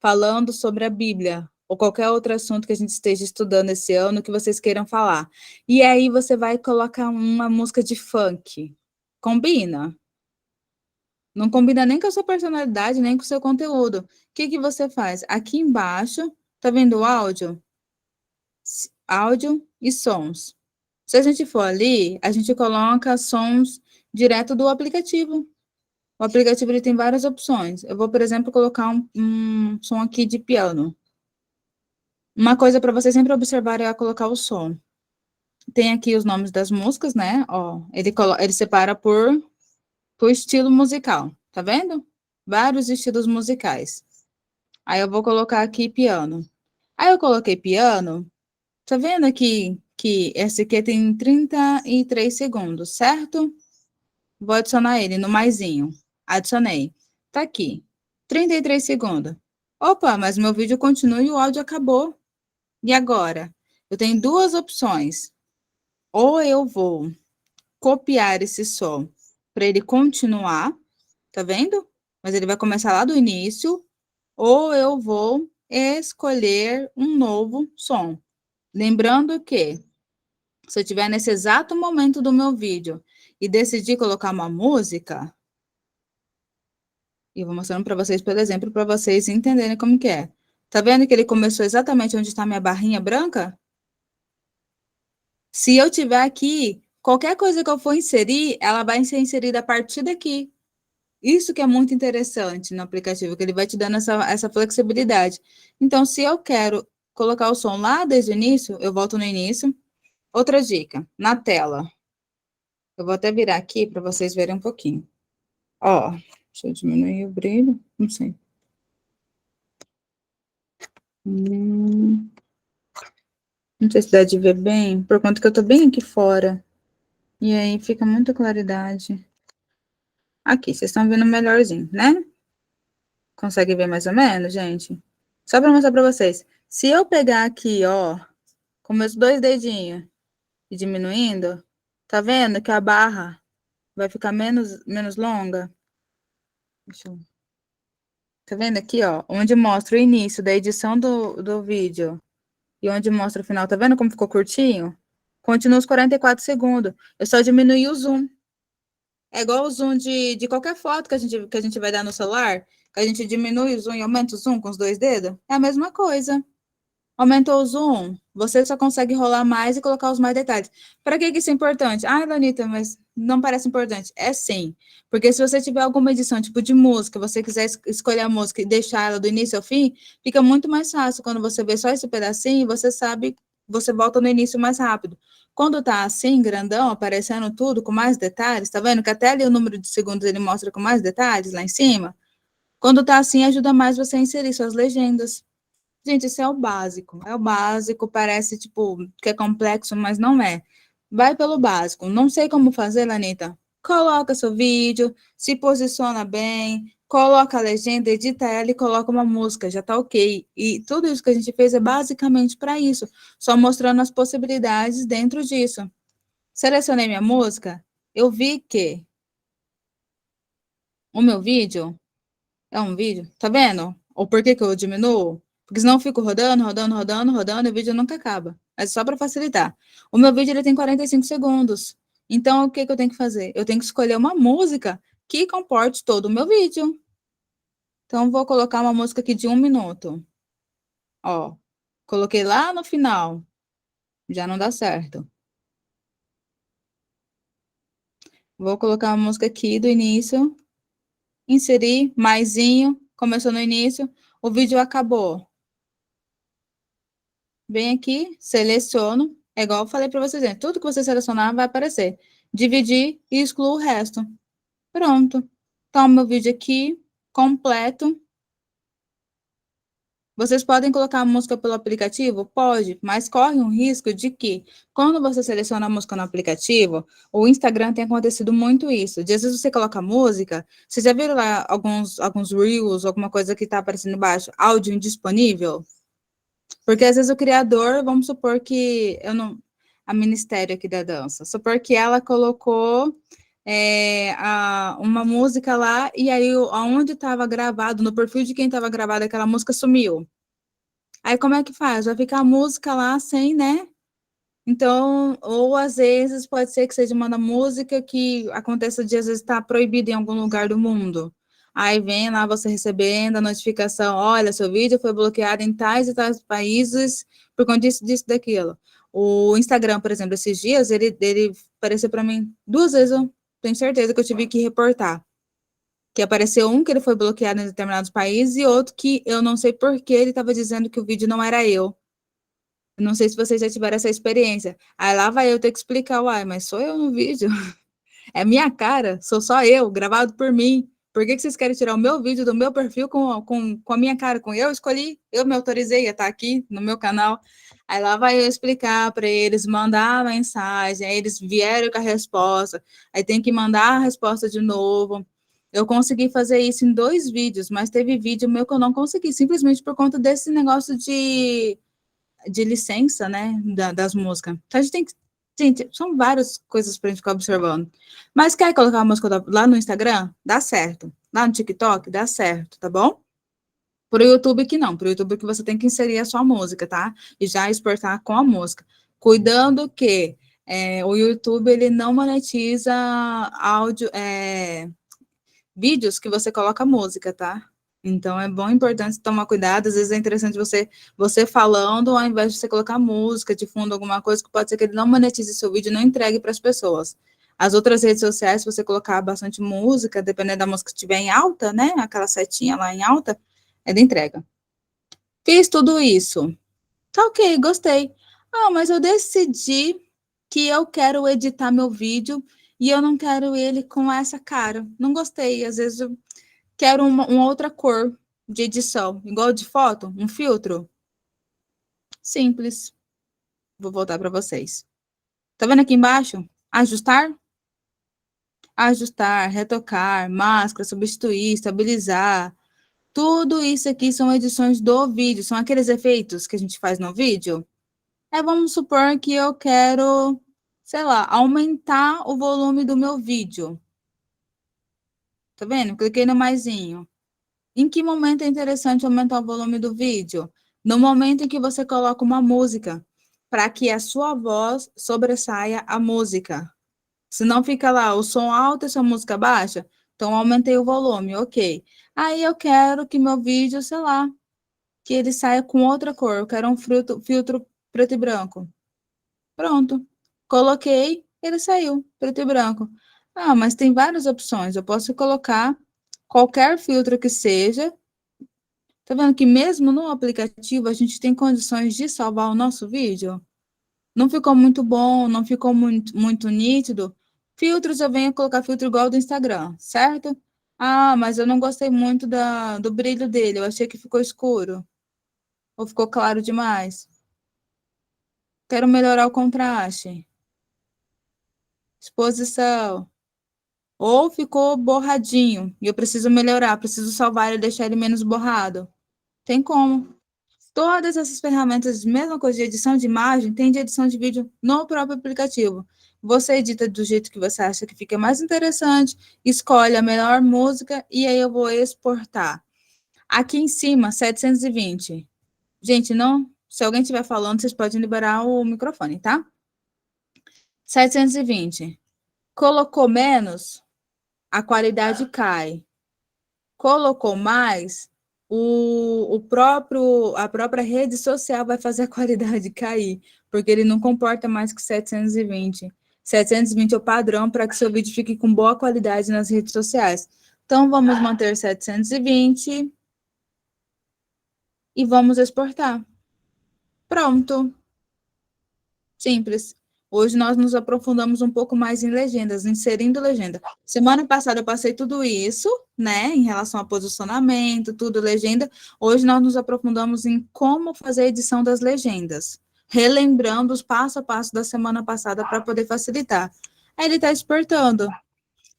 falando sobre a Bíblia, ou qualquer outro assunto que a gente esteja estudando esse ano, que vocês queiram falar. E aí você vai colocar uma música de funk. Combina? Não combina nem com a sua personalidade, nem com o seu conteúdo. O que que você faz? Aqui embaixo, tá vendo o áudio? Áudio e sons. Se a gente for ali, a gente coloca sons direto do aplicativo. O aplicativo ele tem várias opções. Eu vou, por exemplo, colocar um som aqui de piano. Uma coisa para você sempre observar é colocar o som. Tem aqui os nomes das músicas, né? Ó, ele separa por estilo musical, tá vendo? Vários estilos musicais. Aí eu vou colocar aqui piano. Aí eu coloquei piano, tá vendo aqui que esse aqui tem 33 segundos, certo? Vou adicionar ele no maisinho. Adicionei. Tá aqui. 33 segundos. Opa, mas meu vídeo continua e o áudio acabou. E agora? Eu tenho duas opções. Ou eu vou copiar esse som para ele continuar, tá vendo? Mas ele vai começar lá do início. Ou eu vou escolher um novo som. Lembrando que, se eu estiver nesse exato momento do meu vídeo e decidir colocar uma música, e eu vou mostrando para vocês pelo exemplo, para vocês entenderem como que é. Tá vendo que ele começou exatamente onde está minha barrinha branca? Se eu tiver aqui, qualquer coisa que eu for inserir, ela vai ser inserida a partir daqui. Isso que é muito interessante no aplicativo, que ele vai te dando essa flexibilidade. Então, se eu quero colocar o som lá desde o início, eu volto no início. Outra dica, na tela. Eu vou até virar aqui para vocês verem um pouquinho. Ó, deixa eu diminuir o brilho, não sei. Não sei se dá de ver bem, por conta que eu tô bem aqui fora. E aí fica muita claridade. Aqui, vocês estão vendo melhorzinho, né? Consegue ver mais ou menos, gente? Só para mostrar para vocês. Se eu pegar aqui, ó, com meus dois dedinhos e diminuindo, tá vendo que a barra vai ficar menos longa? Deixa eu... Tá vendo aqui, ó? Onde mostra o início da edição do vídeo e onde mostra o final. Tá vendo como ficou curtinho? Continua os 44 segundos. Eu só diminuí o zoom. É igual o zoom de qualquer foto que a gente vai dar no celular, que a gente diminui o zoom e aumenta o zoom com os dois dedos. É a mesma coisa. Aumentou o zoom, você só consegue rolar mais e colocar os mais detalhes. Para que isso é importante? Ah, Lanita, mas não parece importante. É sim, porque se você tiver alguma edição, tipo de música, você quiser escolher a música e deixar ela do início ao fim, fica muito mais fácil. Quando você vê só esse pedacinho, você sabe, você volta no início mais rápido. Quando tá assim, grandão, aparecendo tudo com mais detalhes, tá vendo que até ali o número de segundos ele mostra com mais detalhes lá em cima? Quando tá assim, ajuda mais você a inserir suas legendas. Gente, isso é o básico. É o básico, parece, tipo, que é complexo, mas não é. Vai pelo básico. Não sei como fazer, Lanita. coloca seu vídeo, se posiciona bem, coloca a legenda, edita ela e coloca uma música, já tá ok. E tudo isso que a gente fez é basicamente para isso, só mostrando as possibilidades dentro disso. Selecionei minha música, eu vi que o meu vídeo é um vídeo, tá vendo? Ou por que que eu diminuo? Porque senão eu fico rodando, rodando, rodando, rodando e o vídeo nunca acaba. É só para facilitar. O meu vídeo ele tem 45 segundos. Então, o que que eu tenho que fazer? Eu tenho que escolher uma música que comporte todo o meu vídeo. Então, vou colocar uma música aqui de 1 minuto. Ó, coloquei lá no final. Já não dá certo. Vou colocar uma música aqui do início. Inserir, maisinho. Começou no início. O vídeo acabou. Vem aqui, seleciono. É igual eu falei para vocês, né? Tudo que você selecionar vai aparecer. Dividir e excluo o resto. Pronto. Tá o meu vídeo aqui, completo. Vocês podem colocar a música pelo aplicativo? Pode, mas corre um risco de que, quando você seleciona a música no aplicativo, o Instagram tem acontecido muito isso. De às vezes você coloca a música, vocês já viram lá alguns Reels, alguma coisa que está aparecendo embaixo, áudio indisponível? Porque às vezes o criador, vamos supor que eu não. A Ministério aqui da dança, supor que ela colocou uma música lá, e aí aonde estava gravado, no perfil de quem estava gravado aquela música sumiu. Aí como é que faz? Vai ficar a música lá sem, né? Então, ou às vezes pode ser que seja uma música que aconteça de às vezes estar proibida em algum lugar do mundo. Aí vem lá você recebendo a notificação, olha, seu vídeo foi bloqueado em tais e tais países por conta disso, disso, daquilo. O Instagram, por exemplo, esses dias, ele apareceu para mim 2 vezes, eu tenho certeza que eu tive que reportar. Que apareceu um que ele foi bloqueado em determinados países e outro que eu não sei por que ele estava dizendo que o vídeo não era eu. Não sei se vocês já tiveram essa experiência. Aí lá vai eu ter que explicar, uai, mas sou eu no vídeo. É minha cara, sou só eu, gravado por mim. Por que que vocês querem tirar o meu vídeo do meu perfil com a minha cara? Com eu escolhi, eu me autorizei a estar aqui no meu canal. Aí lá vai eu explicar para eles, mandar a mensagem, aí eles vieram com a resposta, aí tem que mandar a resposta de novo. Eu consegui fazer isso em 2 vídeos, mas teve vídeo meu que eu não consegui, simplesmente por conta desse negócio de licença, né, das músicas. Então, a gente tem que. Gente, são várias coisas para a gente ficar observando. Mas quer colocar a música lá no Instagram? Dá certo. Lá no TikTok? Dá certo, tá bom? Pro YouTube que não. Pro YouTube que você tem que inserir a sua música, tá? E já exportar com a música. Cuidando que o YouTube, ele não monetiza áudio, vídeos que você coloca música, tá? Então é bom, importante tomar cuidado. Às vezes é interessante você falando, ao invés de você colocar música de fundo, alguma coisa que pode ser que ele não monetize seu vídeo e não entregue para as pessoas. As outras redes sociais, se você colocar bastante música, dependendo da música que estiver em alta, né? Aquela setinha lá em alta, é de entrega. Fiz tudo isso. Tá ok, gostei. Ah, mas eu decidi que eu quero editar meu vídeo e eu não quero ele com essa cara. Não gostei. Às vezes eu quero uma outra cor de edição, igual de foto, um filtro. Simples. Vou voltar para vocês. Tá vendo aqui embaixo? Ajustar? Ajustar, retocar, máscara, substituir, estabilizar. Tudo isso aqui são edições do vídeo, são aqueles efeitos que a gente faz no vídeo. Vamos supor que eu quero, sei lá, aumentar o volume do meu vídeo. Tá vendo? Cliquei no maisinho. Em que momento é interessante aumentar o volume do vídeo? No momento em que você coloca uma música, para que a sua voz sobressaia a música. Se não fica lá o som alto e sua música baixa, então aumentei o volume, ok. Aí eu quero que meu vídeo, sei lá, que ele saia com outra cor. Eu quero um filtro preto e branco. Pronto. Coloquei, ele saiu, preto e branco. Ah, mas tem várias opções. Eu posso colocar qualquer filtro que seja. Tá vendo que mesmo no aplicativo a gente tem condições de salvar o nosso vídeo? Não ficou muito bom, não ficou muito nítido. Filtros, eu venho colocar filtro igual do Instagram, certo? Ah, mas eu não gostei muito do brilho dele. Eu achei que ficou escuro. Ou ficou claro demais. Quero melhorar o contraste. Exposição. Ou ficou borradinho e eu preciso melhorar, preciso salvar e deixar ele menos borrado. Tem como. Todas essas ferramentas, mesma coisa de edição de imagem, tem de edição de vídeo no próprio aplicativo. Você edita do jeito que você acha que fica mais interessante, escolhe a melhor música e aí eu vou exportar. Aqui em cima, 720. Gente, não, se alguém estiver falando, vocês podem liberar o microfone, tá? 720. Colocou menos, a qualidade cai. Colocou mais, a própria rede social vai fazer a qualidade cair, porque ele não comporta mais que 720. 720 é o padrão para que seu vídeo fique com boa qualidade nas redes sociais. Então, vamos manter 720 e vamos exportar. Pronto. Simples. Hoje nós nos aprofundamos um pouco mais em legendas, inserindo legenda. Semana passada eu passei tudo isso, né, em relação a posicionamento, tudo, legenda. Hoje nós nos aprofundamos em como fazer a edição das legendas, relembrando os passo a passo da semana passada para poder facilitar. Aí ele está exportando.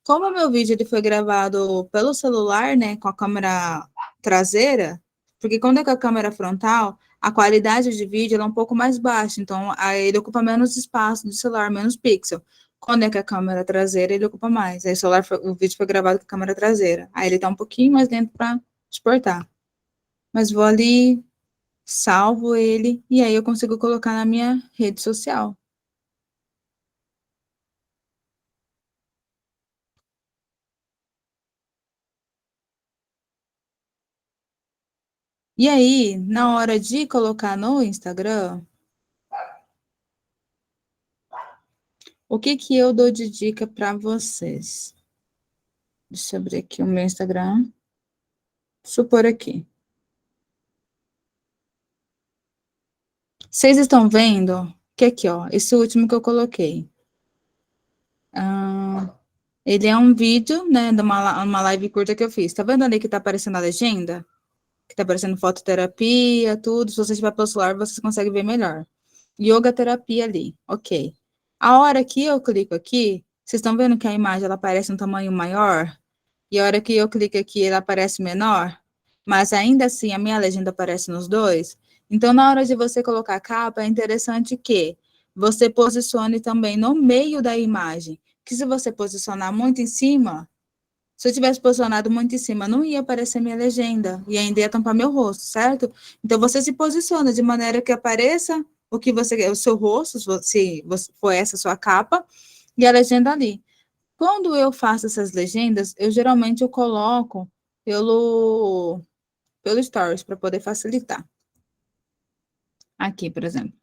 Como o meu vídeo ele foi gravado pelo celular, né, com a câmera traseira, porque quando é com a câmera frontal, a qualidade de vídeo é um pouco mais baixa, então aí ele ocupa menos espaço do celular, menos pixel. Quando é com a câmera traseira, ele ocupa mais. Aí o vídeo foi gravado com a câmera traseira. Aí ele tá um pouquinho mais lento para exportar. Mas vou ali, salvo ele, e aí eu consigo colocar na minha rede social. E aí, na hora de colocar no Instagram, o que que eu dou de dica para vocês? Deixa eu abrir aqui o meu Instagram. Supor aqui. Vocês estão vendo que aqui, ó, esse último que eu coloquei. Ele é um vídeo, né, de uma live curta que eu fiz. Tá vendo ali que tá aparecendo a legenda? Que tá aparecendo fototerapia, tudo. Se você estiver pelo celular, vocês conseguem ver melhor. Yoga terapia ali, ok. A hora que eu clico aqui, vocês estão vendo que a imagem ela aparece um tamanho maior? E a hora que eu clico aqui, ela aparece menor? Mas ainda assim, a minha legenda aparece nos dois? Então, na hora de você colocar a capa, é interessante que você posicione também no meio da imagem. Que se você posicionar muito em cima, se eu tivesse posicionado muito em cima, não ia aparecer minha legenda e ainda ia tampar meu rosto, certo? Então você se posiciona de maneira que apareça o que você, o seu rosto, se for essa a sua capa, e a legenda ali. Quando eu faço essas legendas, eu coloco pelo Stories para poder facilitar. Aqui, por exemplo.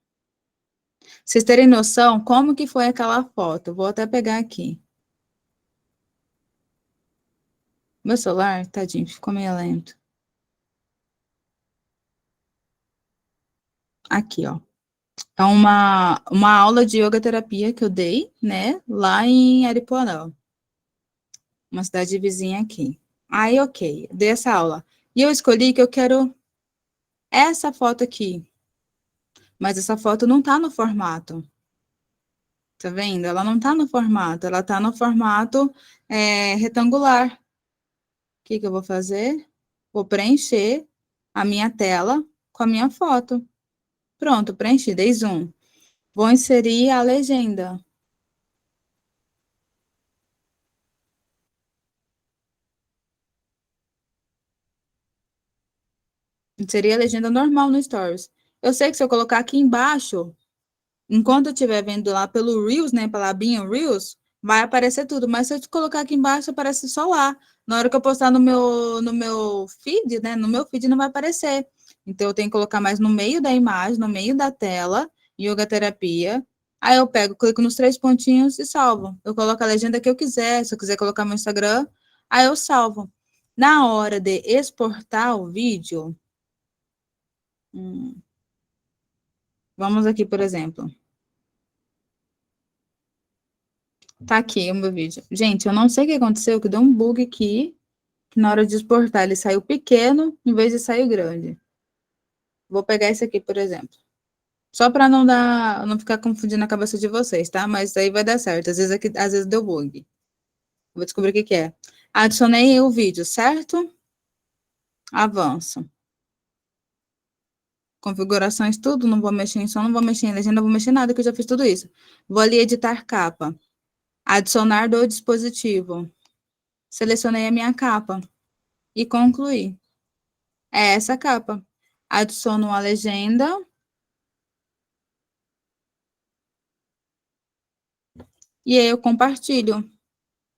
Vocês terem noção como que foi aquela foto. Vou até pegar aqui. Meu celular, tadinho, ficou meio lento. Aqui, ó. É uma aula de yoga terapia que eu dei, né, lá em Aripuanã, uma cidade vizinha aqui. Aí, ok, dei essa aula. E eu escolhi que eu quero essa foto aqui, mas essa foto não tá no formato. Tá vendo? Ela não tá no formato, ela tá no formato retangular. O que que eu vou fazer? Vou preencher a minha tela com a minha foto. Pronto, preenchi, dei zoom. Vou inserir a legenda. Inserir a legenda normal no Stories. Eu sei que se eu colocar aqui embaixo, enquanto eu estiver vendo lá pelo Reels, né, pela abinha Reels, vai aparecer tudo. Mas se eu colocar aqui embaixo, aparece só lá. Na hora que eu postar no meu feed, né, no meu feed não vai aparecer. Então, eu tenho que colocar mais no meio da imagem, no meio da tela, yoga terapia. Aí eu pego, clico nos três pontinhos e salvo. Eu coloco a legenda que eu quiser. Se eu quiser colocar meu Instagram, aí eu salvo. Na hora de exportar o vídeo, vamos aqui, por exemplo. Tá aqui o meu vídeo. Gente, eu não sei o que aconteceu, que deu um bug aqui, que na hora de exportar ele saiu pequeno, em vez de sair grande. Vou pegar esse aqui, por exemplo. Só para não ficar confundindo a cabeça de vocês, tá? Mas aí vai dar certo. Às vezes deu bug. Vou descobrir o que que é. Adicionei o vídeo, certo? Avanço. Configurações, tudo, não vou mexer em som, não vou mexer em legenda, não vou mexer em nada, que eu já fiz tudo isso. Vou ali editar capa. Adicionar do dispositivo. Selecionei a minha capa. E concluí. É essa capa. Adiciono a legenda. E aí eu compartilho.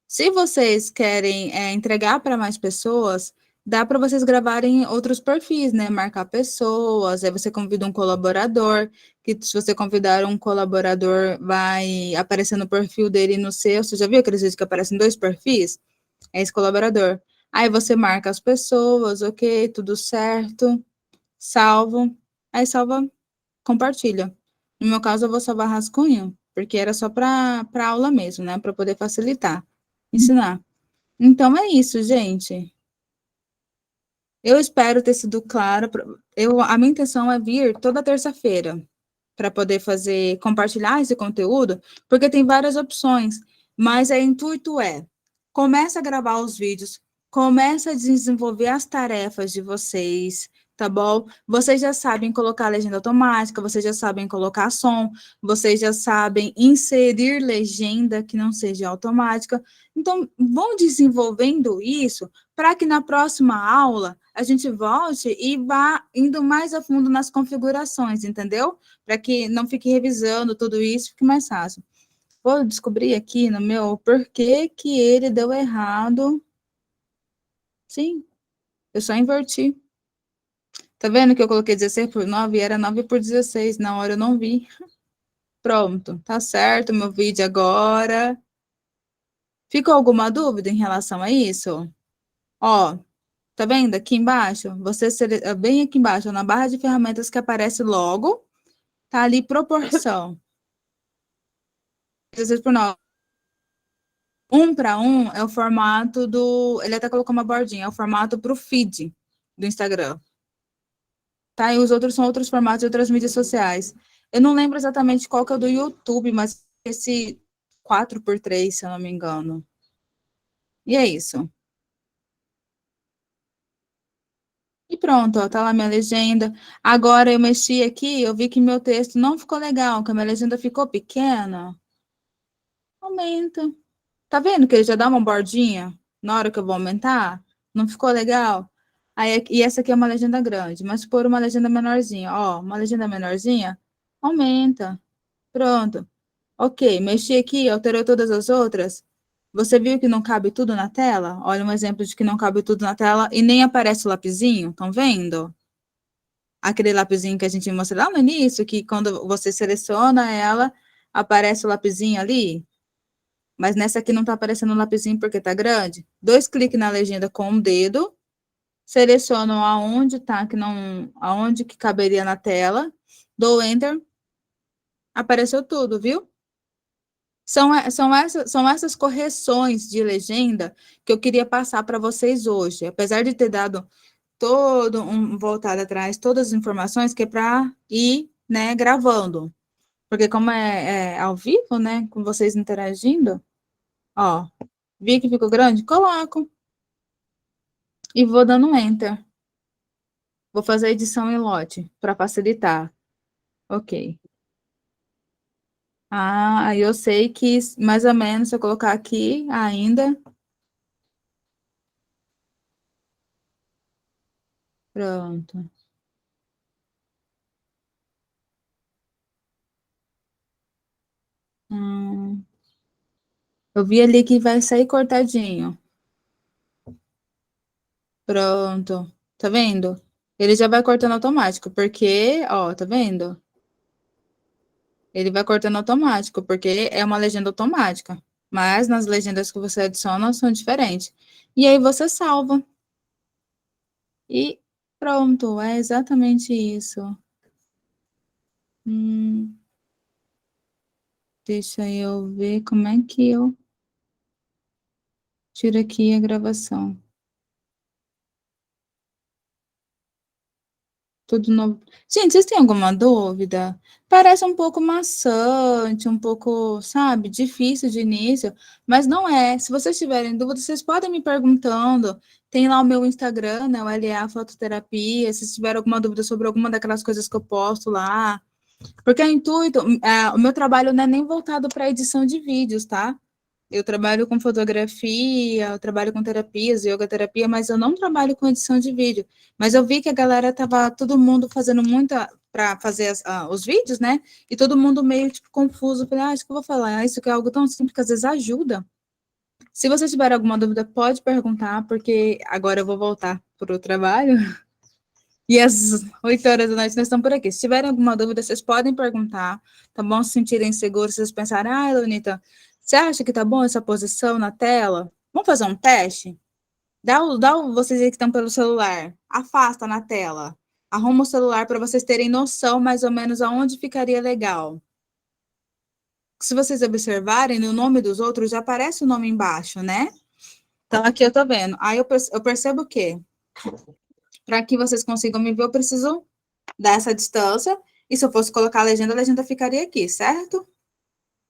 Se vocês querem entregar para mais pessoas, dá para vocês gravarem outros perfis, né? Marcar pessoas, aí você convida um colaborador, que se você convidar um colaborador, vai aparecer no perfil dele e no seu. Você já viu aqueles vídeos que aparecem dois perfis? É esse colaborador. Aí você marca as pessoas, ok, tudo certo, salvo, aí salva, compartilha. No meu caso, eu vou salvar rascunho, porque era só para aula mesmo, né? Para poder facilitar, ensinar. Então é isso, gente. Eu espero ter sido claro. A minha intenção é vir toda terça-feira para poder fazer, compartilhar esse conteúdo, porque tem várias opções, mas o intuito é, começa a gravar os vídeos, começa a desenvolver as tarefas de vocês, tá bom? Vocês já sabem colocar legenda automática, vocês já sabem colocar som, vocês já sabem inserir legenda que não seja automática. Então, vão desenvolvendo isso para que na próxima aula a gente volte e vá indo mais a fundo nas configurações, entendeu? Para que não fique revisando tudo isso, fique mais fácil. Vou descobrir aqui no meu por que que ele deu errado. Sim, eu só inverti. Tá vendo que eu coloquei 16 por 9 e era 9 por 16? Na hora eu não vi. Pronto, tá certo meu vídeo agora. Ficou alguma dúvida em relação a isso? Ó, tá vendo aqui embaixo? Bem aqui embaixo, na barra de ferramentas que aparece logo, tá ali proporção. 16 por 9. 1 para 1 é o formato do. Ele até colocou uma bordinha, é o formato para o feed do Instagram. Tá? E os outros são outros formatos de outras mídias sociais. Eu não lembro exatamente qual que é o do YouTube, mas esse 4 por 3, se eu não me engano. E é isso. E pronto, ó, tá lá minha legenda. Agora eu mexi aqui, eu vi que meu texto não ficou legal, que a minha legenda ficou pequena. Aumenta. Tá vendo que ele já dá uma bordinha na hora que eu vou aumentar? Não ficou legal? Aí, e essa aqui é uma legenda grande, mas se for uma legenda menorzinha, ó, uma legenda menorzinha, aumenta. Pronto. Ok, mexi aqui, alterou todas as outras. Você viu que não cabe tudo na tela? Olha um exemplo de que não cabe tudo na tela e nem aparece o lapisinho, estão vendo? Aquele lapisinho que a gente mostrou lá no início, que quando você seleciona ela, aparece o lapisinho ali. Mas nessa aqui não está aparecendo o lapisinho porque está grande. 2 cliques na legenda com o dedo, seleciono aonde tá, aonde que caberia na tela, dou Enter, apareceu tudo, viu? São essas correções de legenda que eu queria passar para vocês hoje. Apesar de ter dado todo um voltado atrás, todas as informações, que é para ir, né, gravando. Porque como é ao vivo, né, com vocês interagindo, ó, vi que ficou grande? Coloco. E vou dando um Enter. Vou fazer a edição em lote, para facilitar. Ok. Ah, aí eu sei que mais ou menos, se eu colocar aqui ainda. Pronto. Hum, eu vi ali que vai sair cortadinho. Pronto. Tá vendo? Ele já vai cortando automático, porque, ó, tá vendo? Ele vai cortando automático, porque é uma legenda automática. Mas nas legendas que você adiciona são diferentes. E aí você salva. E pronto, é exatamente isso. Hum, deixa eu ver como é que eu tiro aqui a gravação. Tudo novo. Gente, vocês têm alguma dúvida? Parece um pouco maçante, um pouco, sabe, difícil de início, mas não é. Se vocês tiverem dúvida, vocês podem me perguntando. Tem lá o meu Instagram, né, o LA Fototerapia. Se tiver alguma dúvida sobre alguma daquelas coisas que eu posto lá. Porque o intuito, o meu trabalho não é nem voltado para edição de vídeos, tá? Eu trabalho com fotografia, eu trabalho com terapias, yoga terapia, mas eu não trabalho com edição de vídeo. Mas eu vi que a galera tava todo mundo fazendo muita para fazer os vídeos, né? E todo mundo meio tipo confuso. Falei, acho que eu vou falar isso que é algo tão simples que às vezes ajuda. Se você tiver alguma dúvida, pode perguntar, porque agora eu vou voltar para o trabalho. E às 8 horas da noite nós estamos por aqui. Se tiverem alguma dúvida, vocês podem perguntar, tá bom? Se sentirem seguros, vocês pensarem, Leonita, você acha que tá bom essa posição na tela? Vamos fazer um teste? Vocês aí que estão pelo celular, afasta na tela. Arruma o celular para vocês terem noção mais ou menos aonde ficaria legal. Se vocês observarem, no nome dos outros já aparece o nome embaixo, né? Então, aqui eu tô vendo. Aí eu percebo o quê? Para que vocês consigam me ver, eu preciso dar essa distância. E se eu fosse colocar a legenda ficaria aqui, certo?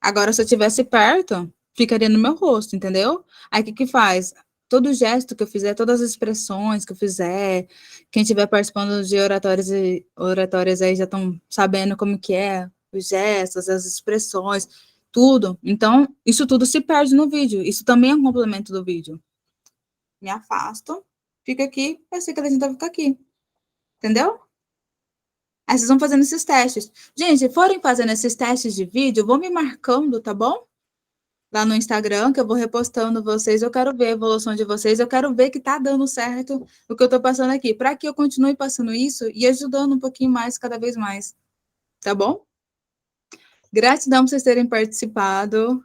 Agora, se eu estivesse perto, ficaria no meu rosto, entendeu? Aí, o que que faz? Todo gesto que eu fizer, todas as expressões que eu fizer, quem estiver participando de oratórias aí já estão sabendo como que é, os gestos, as expressões, tudo. Então, isso tudo se perde no vídeo. Isso também é um complemento do vídeo. Me afasto, fica aqui, eu sei que a legenda vai ficar aqui. Entendeu? Aí vocês vão fazendo esses testes. Gente, se forem fazendo esses testes de vídeo, vão me marcando, tá bom? Lá no Instagram, que eu vou repostando vocês. Eu quero ver a evolução de vocês. Eu quero ver que tá dando certo o que eu tô passando aqui. Para que eu continue passando isso e ajudando um pouquinho mais, cada vez mais. Tá bom? Gratidão por vocês terem participado.